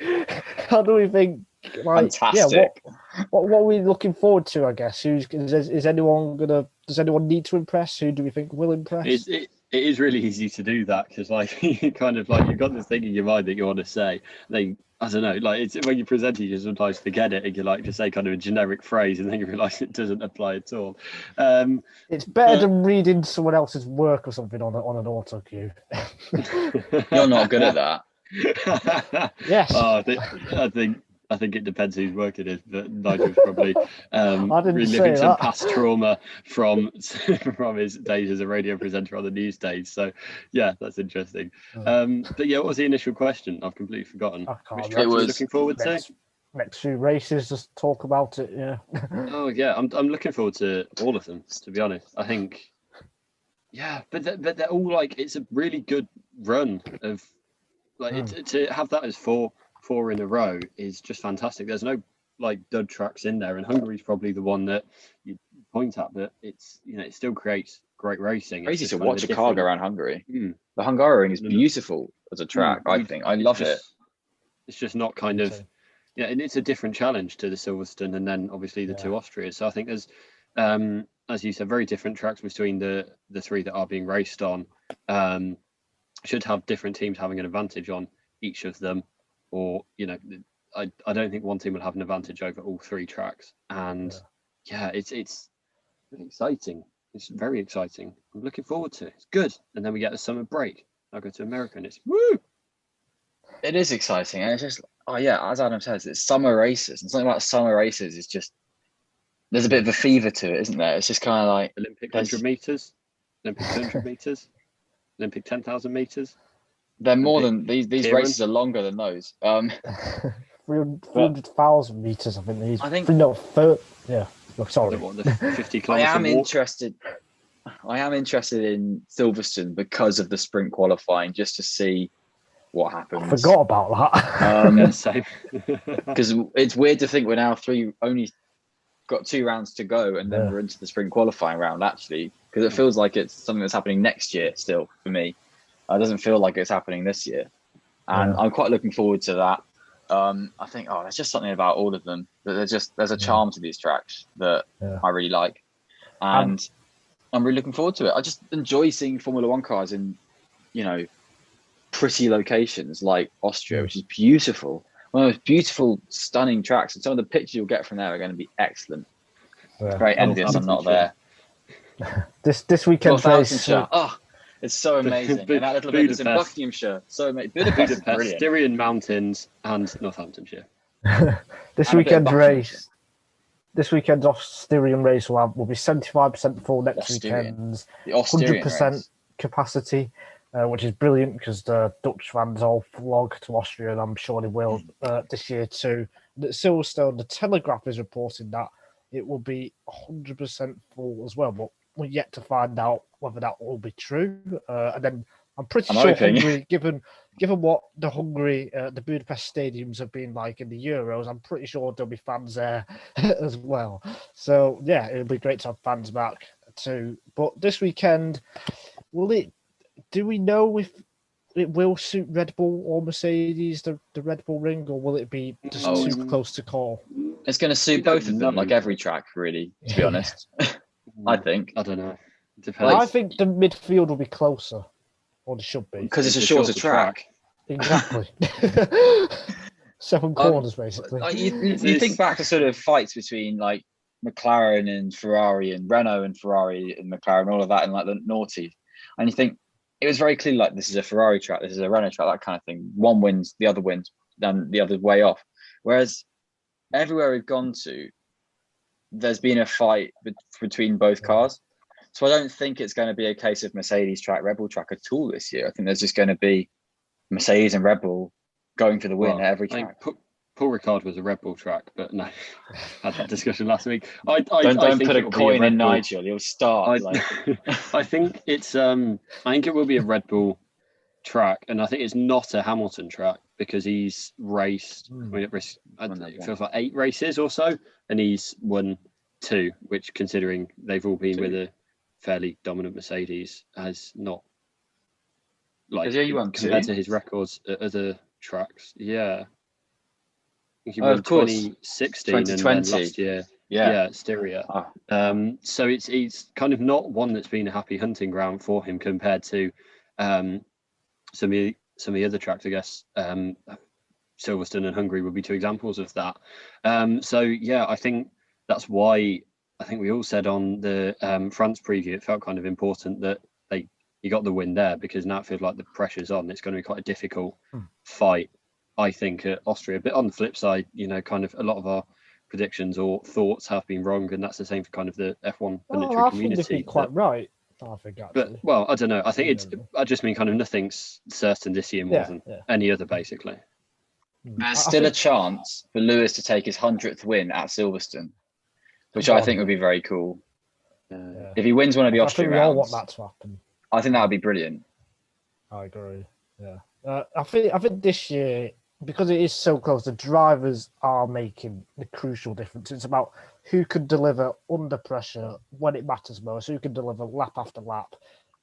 Like, fantastic. What are we looking forward to? I guess is anyone gonna? Does anyone need to impress? Who do we think will impress? It is really easy to do that, because like you kind of like, you've got this thing in your mind that you want to say. I don't know, like, it's when you present it, you sometimes forget it and you like to say kind of a generic phrase and then you realise it doesn't apply at all. It's better than reading someone else's work or something on an auto cue. You're not good at that. Yes. I think it depends whose work it is, but Nigel's probably reliving some past trauma from his days as a radio presenter on the news stage. So, that's interesting. But what was the initial question? I've completely forgotten. Which track was looking forward to? Next few races, just talk about it. Yeah. I'm looking forward to all of them, to be honest. I think, but they're all like, it's a really good run of like to have that as four in a row is just fantastic. There's no like dud tracks in there, and Hungary's probably the one that you point at, but it's it still creates great racing. Crazy to watch a car go around Hungary. The Hungaroring is beautiful as a track. I think I love it. It's just not kind of and it's a different challenge to the Silverstone and then obviously the 2 Austrias. So I think there's as you said, very different tracks between the 3 that are being raced on. Should have different teams having an advantage on each of them. Or, I don't think one team will have an advantage over all 3 tracks. And it's really exciting. It's very exciting. I'm looking forward to it. It's good. And then we get a summer break. I'll go to America and it's woo! It is exciting. And it's just, as Adam says, it's summer races. And something about summer races is just, there's a bit of a fever to it, isn't there? It's just kind of like Olympic 100 meters, Olympic 200 meters, Olympic 10,000 meters. They're more than these races are longer than those. 300,000 meters, I think these. I think sorry. The 50 kilometers. I am interested in Silverstone because of the sprint qualifying, just to see what I happens. forgot about that. Yeah, same. Because it's weird to think we're now only got 2 rounds to go, and then we're into the sprint qualifying round, actually, because it feels like it's something that's happening next year still for me. It doesn't feel like it's happening this year. And I'm quite looking forward to that. I think, there's just something about all of them that there's a charm to these tracks that I really like. And I'm really looking forward to it. I just enjoy seeing Formula One cars in, pretty locations like Austria, which is beautiful. One of the most beautiful, stunning tracks. And some of the pictures you'll get from there are going to be excellent. Very envious I'm not there. This weekend's race. It's so amazing. And that little bit that's in Buckinghamshire. So amazing. Budapest is brilliant. Styrian Mountains and Northamptonshire. This weekend's Styrian race will be 75% full next weekend's 100% capacity, which is brilliant because the Dutch fans all flog to Austria, and I'm sure they will this year too. At Silverstone, the Telegraph is reporting that it will be 100% full as well, but we're yet to find out whether that will be true. And then I'm pretty sure Hungary, given what the Budapest stadiums have been like in the Euros, I'm pretty sure there'll be fans there as well. So yeah, it'll be great to have fans back too. But this weekend, do we know if it will suit Red Bull or Mercedes, the Red Bull ring, or will it be just too close to call? It's going to suit both of them, like every track, really, to be honest. I think. I don't know. Well, I think the midfield will be closer, or they should be. Because it's a shorter track. Exactly. 7 corners, basically. You think back to sort of fights between like McLaren and Ferrari and Renault and Ferrari and McLaren, all of that, and like the noughties. And you think it was very clear, like, this is a Ferrari track, this is a Renault track, that kind of thing. One wins, the other wins, then the other's way off. Whereas everywhere we've gone to, there's been a fight between both cars. So I don't think it's going to be a case of Mercedes track, Red Bull track at all this year. I think there's just going to be Mercedes and Red Bull going for the win at every track. Paul Ricard was a Red Bull track, but no, had that discussion last week. Don't put a coin in Nigel. He'll start. I think it's. I think it will be a Red Bull track, and I think it's not a Hamilton track because he's raced. It feels like 8 races or so, and he's won 2, which, considering they've all been with a fairly dominant Mercedes, has not compared to his records at other tracks. Yeah. He won 2016 and then last year, Styria. So it's kind of not one that's been a happy hunting ground for him compared to some of the other tracks, I guess. Silverstone and Hungary would be 2 examples of that. I think that's why I think we all said on the France preview it felt kind of important that you got the win there, because now it feels like the pressure's on. It's going to be quite a difficult fight, I think, at Austria. But on the flip side, kind of a lot of our predictions or thoughts have been wrong, and that's the same for kind of the F1 planetary community. I think they'd be quite right, I think, actually. But, I don't know. I think I just mean kind of nothing's certain this year more than any other, basically. There's still a chance for Lewis to take his 100th win at Silverstone, which I think would be very cool. If he wins one of the Austrian rounds, we all want that to happen. I think that would be brilliant. I agree. Yeah, I think this year, because it is so close, the drivers are making the crucial difference. It's about who can deliver under pressure when it matters most, who can deliver lap after lap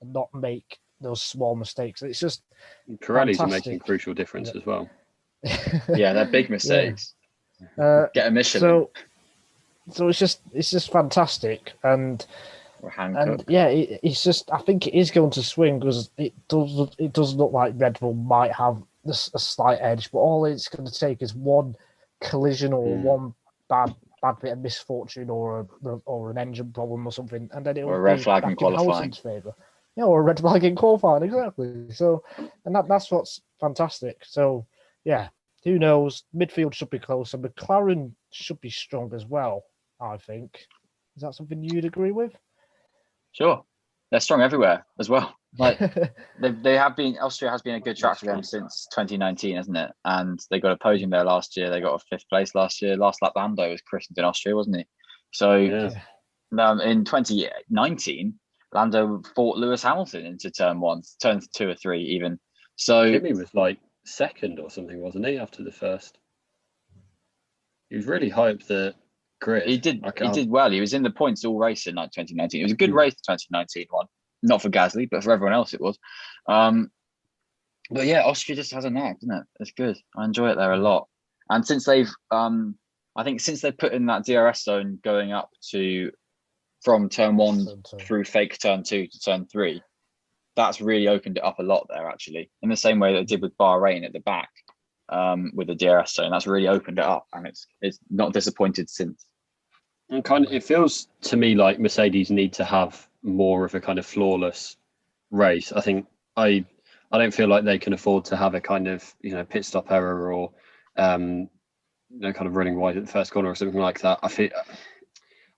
and not make those small mistakes. It's just Pirellis are making a crucial difference as well. Yeah, they're big mistakes. Get a Michelin. So it's just fantastic, and it's just, I think it is going to swing, because it does look like Red Bull might have a slight edge, but all it's going to take is one collision or one bad bit of misfortune or an engine problem or something, and then it will a red flag in qualifying. Favor. Yeah, or a red flag in qualifying, exactly. So, and that's what's fantastic. So, yeah, who knows? Midfield should be close, and McLaren should be strong as well, I think. Is that something you'd agree with? Sure. They're strong everywhere as well. Like they have been. Austria has been a good track for them since 2019, hasn't it? And they got a podium there last year. They got a 5th place last year. Last lap, Lando was christened in Austria, wasn't he? So in 2019, Lando fought Lewis Hamilton into turn 1, turn 2 or 3 even. So Jimmy was like second or something, wasn't he? After the first, he was really high up the grid. He did well. He was in the points all race in 2019. It was a good race, the 2019 one. Not for Gasly, but for everyone else it was. But yeah, Austria just has a knack, doesn't it? It's good. I enjoy it there a lot. And since they've, I think since they've put in that DRS zone going up from turn 1 through fake turn 2 to turn 3, that's really opened it up a lot there, actually. In the same way that it did with Bahrain at the back with the DRS zone. That's really opened it up, and it's not disappointed since. And it feels to me like Mercedes need to have more of a kind of flawless race. I think I don't feel like they can afford to have a kind of, pit stop error or, kind of running wide at the first corner or something like that.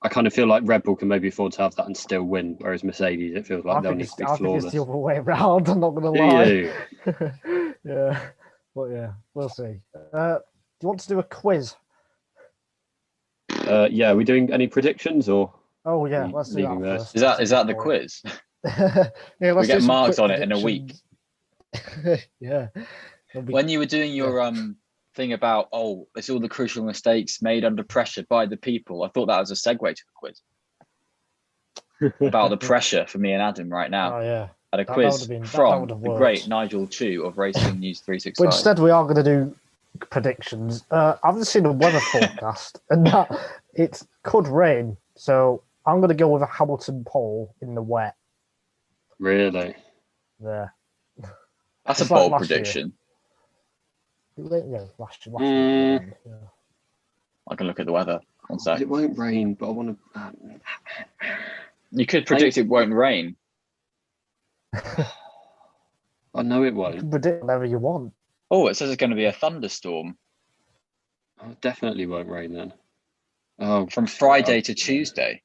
I kind of feel like Red Bull can maybe afford to have that and still win, whereas Mercedes, it feels like they'll need to be flawless. I think it's the other way around, I'm not going to lie. Yeah, but yeah, we'll see. Do you want to do a quiz? Yeah, are we doing any predictions or? Oh yeah, let's do that first. Is that the quiz? Yeah, we get marks on it in a week. Yeah. When you were doing your thing about, it's all the crucial mistakes made under pressure by the people, I thought that was a segue to the quiz. About the pressure for me and Adam right now. Oh yeah. At a quiz from the great Nigel Chu of Racing News 365. But instead we are going to do predictions. I've just seen a weather forecast and that it could rain, so I'm going to go with a Hamilton pole in the wet. Really? Yeah. That's a bold prediction. Yeah, last year. Yeah. I can look at the weather. One sec. It won't rain, but I want to. You could predict it won't rain. I know it won't. You can predict whatever you want. Oh, it says it's going to be a thunderstorm. Oh, it definitely won't rain then. Oh, from Friday to Tuesday.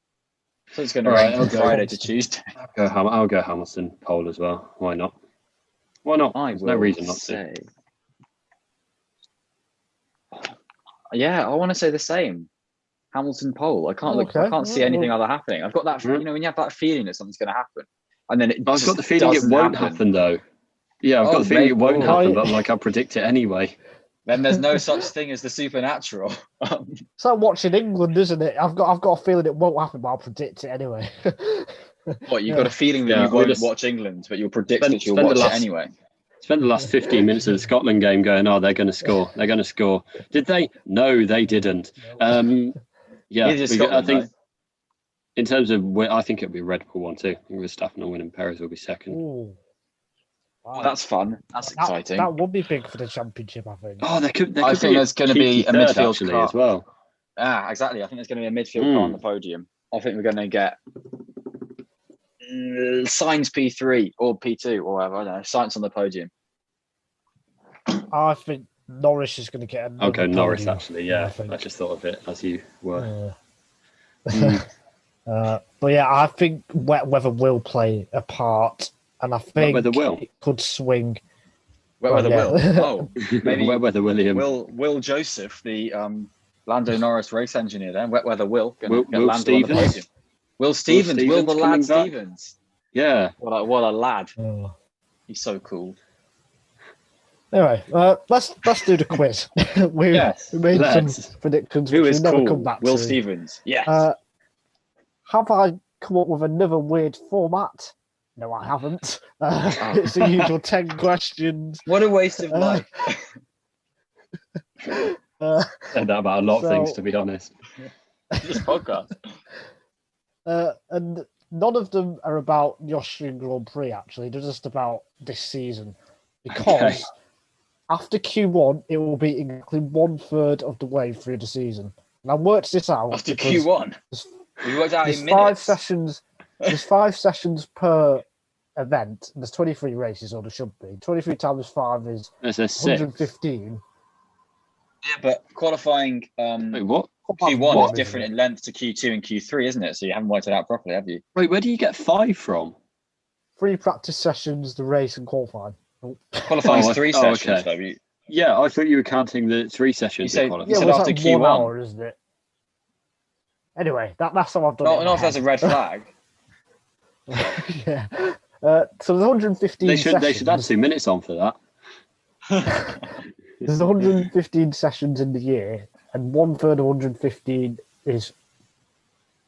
So it's going to rain from Friday to Tuesday. I'll go Hamilton pole as well. Why not? Why not? There's no reason not to. Yeah, I want to say the same. Hamilton pole. I can't see anything other happening. I've got that. When you have that feeling that something's going to happen, and then I've got the feeling it won't happen though. Yeah, I've got the feeling it won't happen, but I'll predict it anyway. Then there's no such thing as the supernatural. It's like watching England, isn't it? I've got a feeling it won't happen, but I'll predict it anyway. What, you've got a feeling that you won't watch England, but you'll predict that you'll watch it anyway? Spent the last 15 minutes of the Scotland game going, they're going to score. They're going to score. Did they? No, they didn't. Yeah, I think in terms of, I think it'll be Red Bull 1 too. I think Verstappen will win and Perez will be second. Ooh. Wow. That's fun. That's exciting. That would be big for the championship, I think. Oh, there could I think there's going to be a midfield car as well. Ah, exactly. I think there's going to be a midfield car on the podium. I think we're going to get Sainz P3 or P2 or whatever. I don't know. Sainz on the podium. I think Norris is going to get. I'll go Norris actually. Yeah, I just thought of it as you were. But yeah, I think wet weather will play a part. And I think it could swing. Wet weather will. Oh, maybe wet weather William. Will Joseph, the Lando Norris race engineer, then wet weather Will. Will Stevens. Will Stevens. Will the lad Stevens. Yeah. What a lad. Oh. He's so cool. Anyway, let's do the quiz. we made some predictions. Who is never cool? Come back Will to. Stevens. Yes. Have I come up with another weird format? No, I haven't. It's the usual 10 questions. What a waste of life. Said that about a lot of things, to be honest. This podcast. And none of them are about the Austrian Grand Prix, actually. They're just about this season. Because after Q1, it will be exactly 1/3 of the way through the season. And I worked this out. After Q1? You worked out in minutes? 5 sessions. There's 5 sessions per event. There's 23 races, or there should be. 23 times 5 is 115. Yeah, but qualifying Wait, what? Q1 is different in length to Q2 and Q3, isn't it? So you haven't worked it out properly, have you? Wait, where do you get 5 from? 3 practice sessions, the race and qualifying. Qualifying is 3 sessions, though. Yeah, I thought you were counting the 3 sessions. You said after Q1. 1 hour, isn't it? Anyway, that's how I've done it. Not if that's a red flag. Yeah. So there's 115 They should add 2 minutes on for that. There's 115 sessions in the year, and 1/3 of 115 is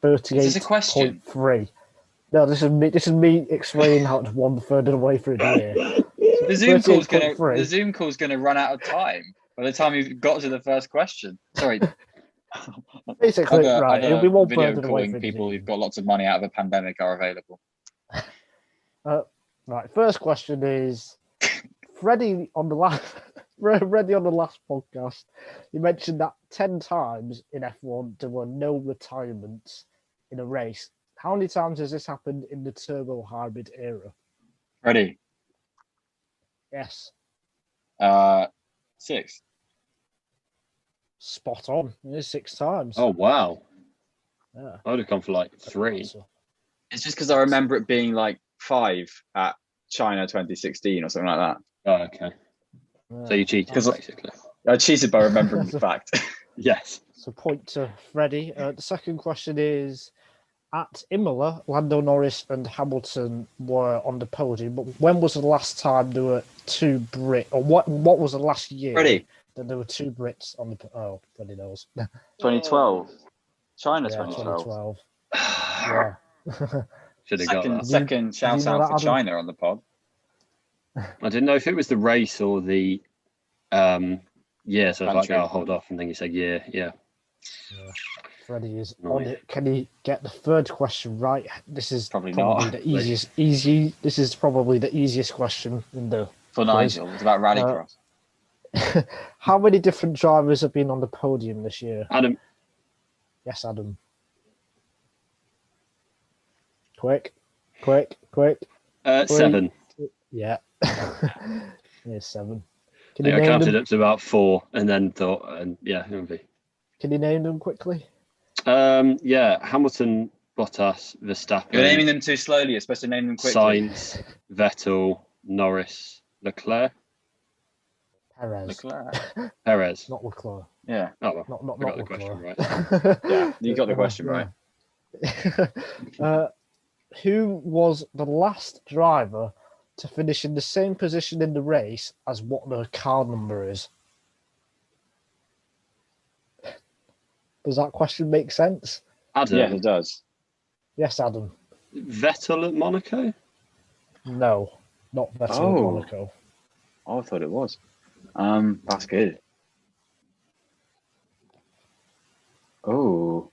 Is this a question? 38.3. No, this is me explaining how it's 1/3 of the way through the year. The Zoom call's gonna run out of time by the time you've got to the first question. Sorry. Basically, right. It'll be 1/3 video of the way calling through people the who've got lots of money out of a pandemic are available. Right. First question is Freddie on the last podcast. You mentioned that 10 times in F1 there were no retirements in a race. How many times has this happened in the turbo hybrid era? Freddie. Yes. 6. Spot on. It is 6 times. Oh wow! Yeah. I would have gone for like 3. It's just because I remember it being like 5 at China 2016 or something like that. Oh, okay. Yeah. So you cheated, basically. I cheated by remembering the fact. Yes. So point to Freddie. The second question is, at Imola, Lando Norris and Hamilton were on the podium, but when was the last time there were 2 Brits, or what was the last year Freddie. that there were 2 Brits on the Freddie knows. 2012. China Yeah, 2012. 2012. Yeah. Should have got that. Second shout out for China on the pod. I didn't know if it was the race or the yeah, so I was like, I'll hold off, and then you said yeah. Freddie is on it. Can he get the third question right? This is Probably probably not. the easiest. This is probably the easiest question in the For Nigel, it's about rallycross. How many different drivers have been on the podium this year? Adam. Yes, Adam. Quick. 7. Yeah. Here's 7. I counted up to about 4 and then thought, yeah, it would be. Can you name them quickly? Yeah, Hamilton, Bottas, Verstappen. You're naming them too slowly. You're supposed to name them quickly. Sainz, Vettel, Norris, Leclerc. Perez. Not Leclerc. Yeah. Oh, well, Not got the Leclerc. question right. Yeah, you got the question right. Who was the last driver to finish in the same position in the race as what the car number is? Does that question make sense? Adam. Yeah, it does. Yes, Adam. Vettel at Monaco? No, not Vettel at Monaco. Oh, I thought it was. That's good. Adam.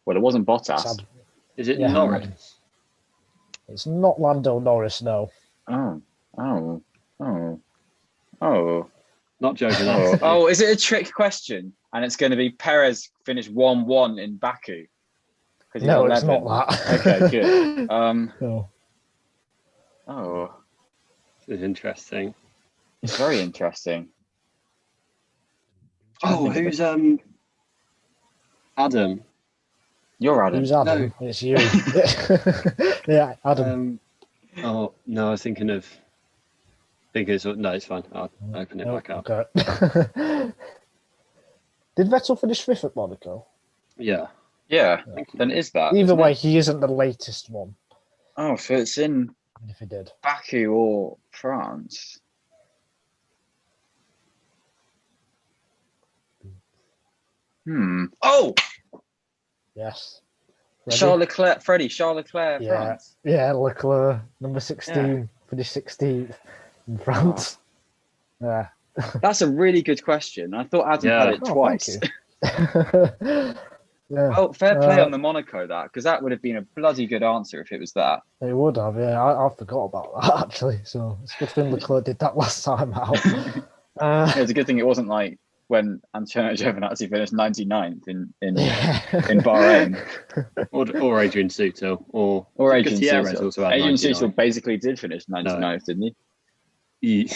Well, it wasn't Bottas. Is it Norris? Adam. It's not Lando Norris, no. Oh. Not joking. Oh, is it a trick question? And it's going to be Perez finished 1-1 in Baku? No, it's not that. Okay, good. No. Oh. This is interesting. It's very interesting. Oh, who's Adam? You're Adam. Who's Adam? No. It's you. Yeah, Adam. Oh no, I was thinking of. No, it's fine. I'll open it back up. Okay. Did Vettel finish 5th at Monaco? Yeah. Yeah. Then is that? Either way, he isn't the latest one. Oh, so it's in If he did. Baku or France. Oh! Yes. Charles Leclerc, France. Yeah, Leclerc, number 16, finished 16th in France. Oh. Yeah. That's a really good question. I thought Adam had it twice. Yeah. Well, fair play on the Monaco, because that would have been a bloody good answer if it was that. It would have, yeah. I forgot about that, actually. So it's a good thing Leclerc did that last time out. It's a good thing it wasn't like when Antonio Giovinazzi finished 99th in Bahrain. or Adrian Sutil. Or Adrian Sutil. Also had Adrian 99. Sutil basically did finish 99th, didn't he?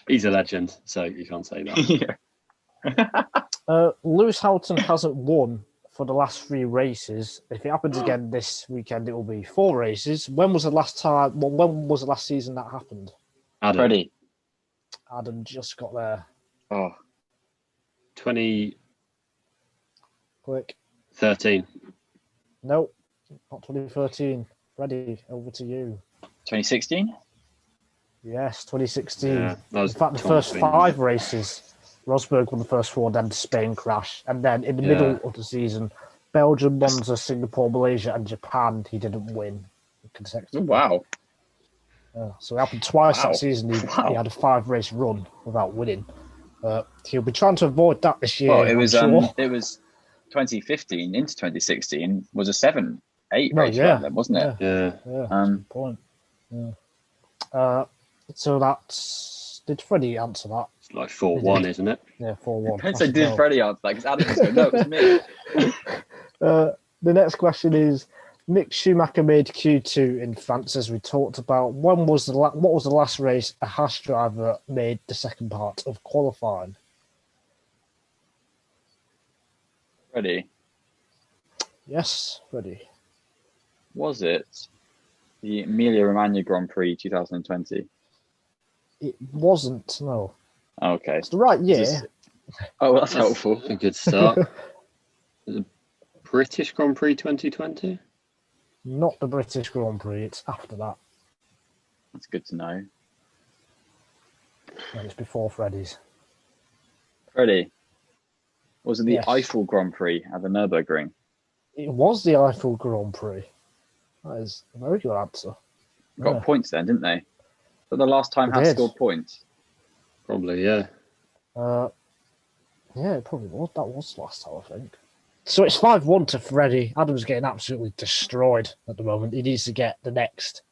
He's a legend, so you can't say that. Yeah. Lewis Hamilton hasn't won for the last 3 races. If it happens again this weekend, it will be 4 races. When was the last time? Well, when was the last season that happened? Freddie. Adam just got there. Oh. 20. Quick. 13. Nope, not 2013. Freddie, over to you. 2016? Yes, 2016. Yeah, that In was fact, the Tom first Sweeney. 5 races, Rosberg won the first 4, then Spain crash. And then in the middle of the season, Belgium, Monza, Singapore, Malaysia, and Japan, he didn't win consecutively. Wow. So it happened twice Wow. that season. He Wow. had a 5-race run without winning. He'll be trying to avoid that this year. Well, it was I'm sure. it was 2015 into 2016 was a 7-8 No, race yeah. run then, wasn't it? Yeah. Yeah, that's a good point. Yeah. So that's... Did Freddie answer that? It's like 4-1, isn't it? Yeah, 4-1. Don't say did Freddie answer that because Adam was going, no, it was me. The next question is, Mick Schumacher made Q2 in France, as we talked about. What was the last race a Haas driver made the second part of qualifying? Freddie, Yes, Freddie. was it the Emilia-Romagna Grand Prix 2020? It wasn't, no. Okay. It's the right year. Oh, well, that's helpful. A good start. The British Grand Prix 2020? Not the British Grand Prix, it's after that. That's good to know. And it's before Freddie's. Freddie, was it the Yes. Eiffel Grand Prix at the Nürburgring? It was the Eiffel Grand Prix. That is a very good answer. Got Yeah. points then, didn't they? But the last time They Haas did. scored points. Probably, yeah. Yeah, it probably was. That was the last time, I think. So it's 5-1 to Freddie. Adam's getting absolutely destroyed at the moment. He needs to get the next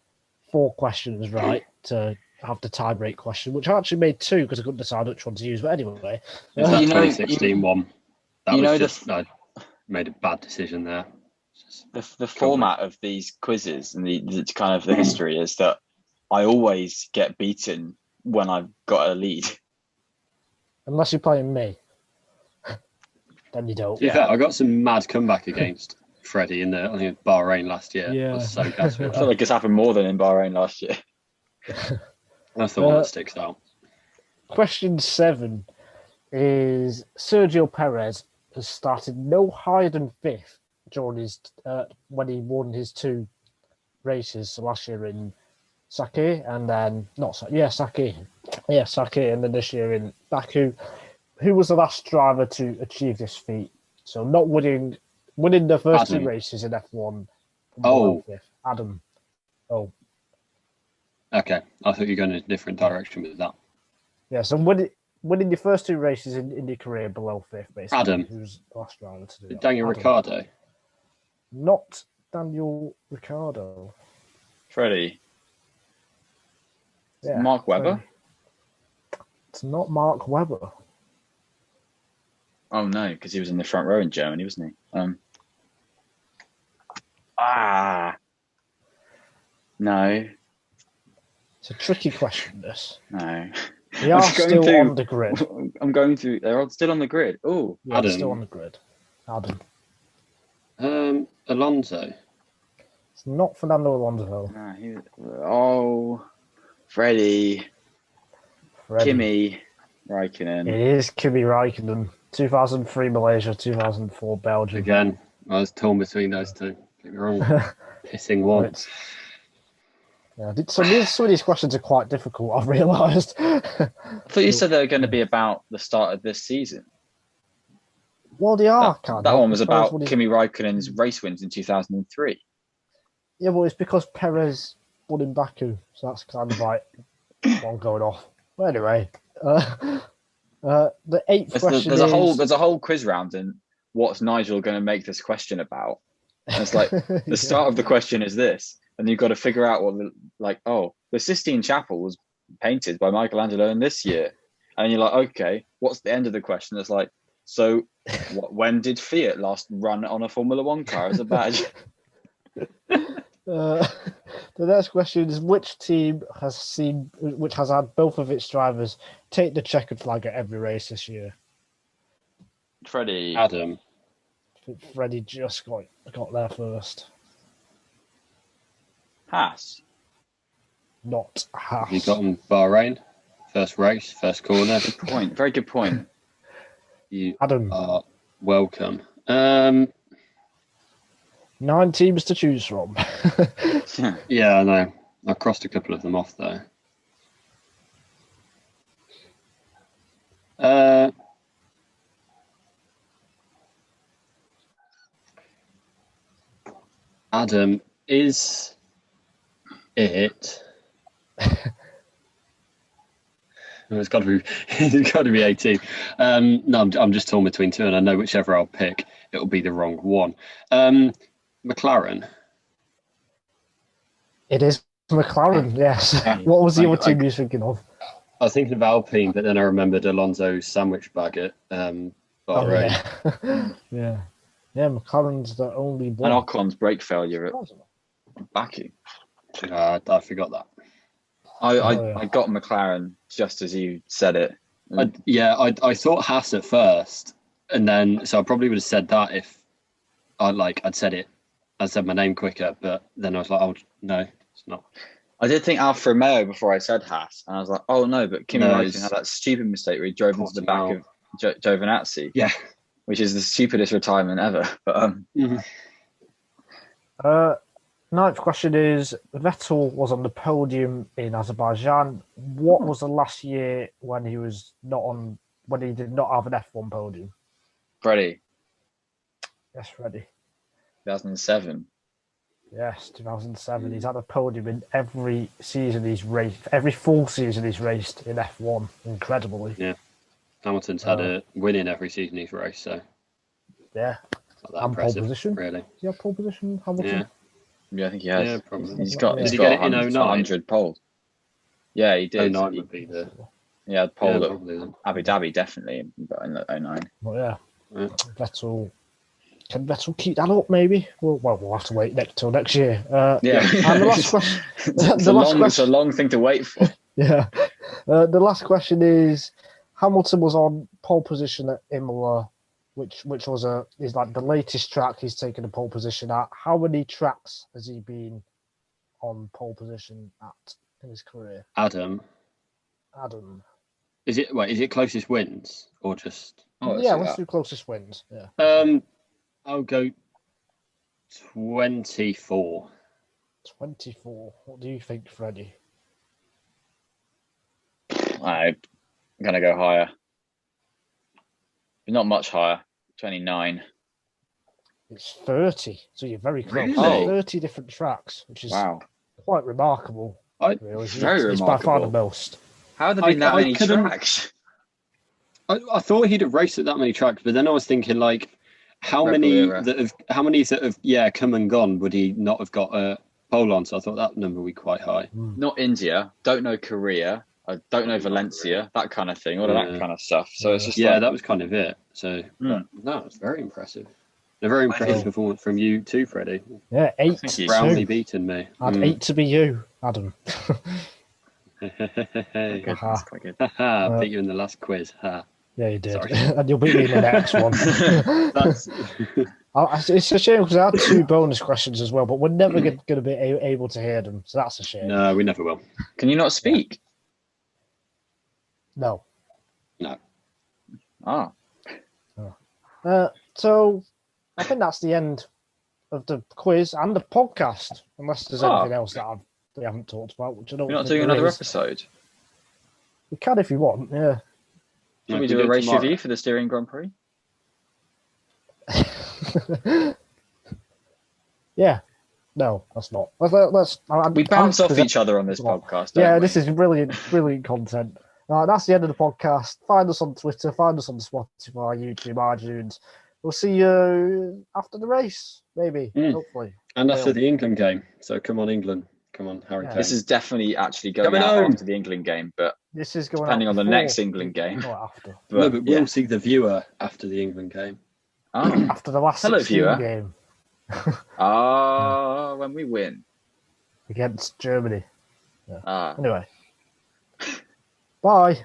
4 questions right to have the tie-break question, which I actually made 2 because I couldn't decide which one to use. But anyway. It's that You know- 2016 one. That you know was just, I made a bad decision there. The format of these quizzes and the kind of the history is that I always get beaten when I've got a lead. Unless you're playing me. Then you don't. To be fair, I got some mad comeback against Freddie in I think Bahrain last year. Yeah. I was so gutted. I feel like it's happened more than in Bahrain last year. That's the one that sticks out. Question 7 is Sergio Perez has started no higher than 5th during his when he won his 2 races. So last year in Sake and then Sake, and then this year in Baku. Who was the last driver to achieve this feat? So not winning the first Adam. 2 races in F1. Oh. 5th. Adam. Oh, Okay, I thought you were going in a different direction with that. yeah. So winning your first 2 races in your career below 5th, basically. Adam. Who's the last driver to do that? Daniel Adam. Ricciardo. Not Daniel Ricciardo. Freddie, Yeah, Mark Webber? Freddie. It's not Mark Webber. Oh no, because he was in the front row in Germany, wasn't he? No, It's a tricky question, this. no. They are I'm going still through- on the grid. I'm going through. They're still on the grid. Oh, Yeah, they're Adam. still on the grid. Adam. Alonso. It's not Fernando Alonso. Freddie, Freddie. Kimi Raikkonen. It is Kimi Raikkonen. 2003 Malaysia, 2004 Belgium. Again, I was torn between those two. Don't get me wrong. Pissing one. It's- Yeah, some of these questions are quite difficult, I've realised. I thought you said they were going to be about the start of this season. Well, they are kind of. That one was I suppose about what is- Kimi Raikkonen's race wins in 2003. Yeah, well, it's because Perez won in Baku, so that's kind of like one going off. But anyway, the 8th question There's a whole quiz round, and what's Nigel going to make this question about? And it's like the start of the question is this, and you've got to figure out the Sistine Chapel was painted by Michelangelo in this year, and you're like, okay, what's the end of the question? It's like, so when did Fiat last run on a Formula One car as a badge? The next question is which team has had both of its drivers take the checkered flag at every race this year? Freddie, Adam. I think Freddie just got there first. Haas. Not Haas. You got on Bahrain. First race, first corner. Good point. Very good point. You Adam. are welcome. 9 teams to choose from. Yeah, I know. I crossed a couple of them off though. Adam, is it? It's got to be. It's got to be 18. No, I'm just torn between two, and I know whichever I'll pick, it'll be the wrong one. McLaren. It is McLaren, yes. What was the other team you were thinking of? I was thinking of Alpine, but then I remembered Alonso's sandwich bag at Bahrain. Yeah, McLaren's the only one. And Ocon's brake failure at Baku. I forgot that. I got McLaren just as you said it. I thought Haas at first, and then so I probably would have said that if I'd said it. I said my name quicker, but then I was like, oh no, it's not. I did think Alfa Romeo before I said Haas, and I was like, oh no, but Kimi Raikkonen had that stupid mistake where he drove into the back of Giovinazzi. Yeah, which is the stupidest retirement ever. But ninth question is: Vettel was on the podium in Azerbaijan. What was the last year when he was not on? When he did not have an F1 podium? Freddie. Yes, Freddie. 2007. Yes, 2007. He's had a podium in every season he's raced, every full season he's raced in F1. Incredibly. Yeah. Hamilton's had a win in every season he's raced, so. Yeah. And pole position. Really. Does he have pole position, Hamilton? Yeah, I think he has. Yeah, probably. He's got, Did he get it in 100 poles. Yeah, he did. 09 would be the. Yeah, pole at probably. Abu Dhabi, definitely, but in 09. Well, yeah. Vettel. Can Vettel keep that up, maybe? Well, we'll have to wait till next year. And the last question... It's a long thing to wait for. Yeah. The last question is, Hamilton was on pole position at Imola, which is like the latest track he's taken a pole position at. How many tracks has he been on pole position at in his career? Adam. Is it closest wins or just? Let's do closest wins. Yeah. I'll go 24. 24. What do you think, Freddie? I'm gonna go higher. Not much higher. 29. It's 30, so you're very close. Really? 30 different tracks, which is quite remarkable. Really. Very remarkable. It's by far the most. How have there been that many tracks? I thought he'd have raced at that many tracks, but then I was thinking how many that have come and gone would he not have got a pole on? So I thought that number would be quite high. Not India. Don't know Korea. I don't know Valencia. That kind of thing. All of that kind of stuff. So it's just that was kind of it. So no, it's very impressive. A very impressive performance from you too, Freddie. Yeah, 8. Roundly beaten me. I'd 8 to be you, Adam. That's quite good. I beat you in the last quiz. Yeah, you did. And you'll beat me in the next one. It's a shame because I had 2 bonus questions as well, but we're never going to be able to hear them. So that's a shame. No, we never will. Can you not speak? No. Ah. So I think that's the end of the quiz and the podcast, unless there's anything else that we haven't talked about. Which I don't. We're not doing another episode. We can if you want. Yeah. Can we do a race review for the Styrian Grand Prix? Yeah. No, that's not. We bounce off each other on this podcast. Don't we? This is brilliant content. That's the end of the podcast. Find us on Twitter. Find us on Spotify, YouTube, iTunes. We'll see you after the race, maybe, hopefully. And after the England game. So come on, England. Come on, Harry Kane. This is definitely actually going out after the England game, but this is going depending on the next England game. After. But we'll see the viewer after the England game. After the last 16 game. When we win. Against Germany. Yeah. Anyway. Bye.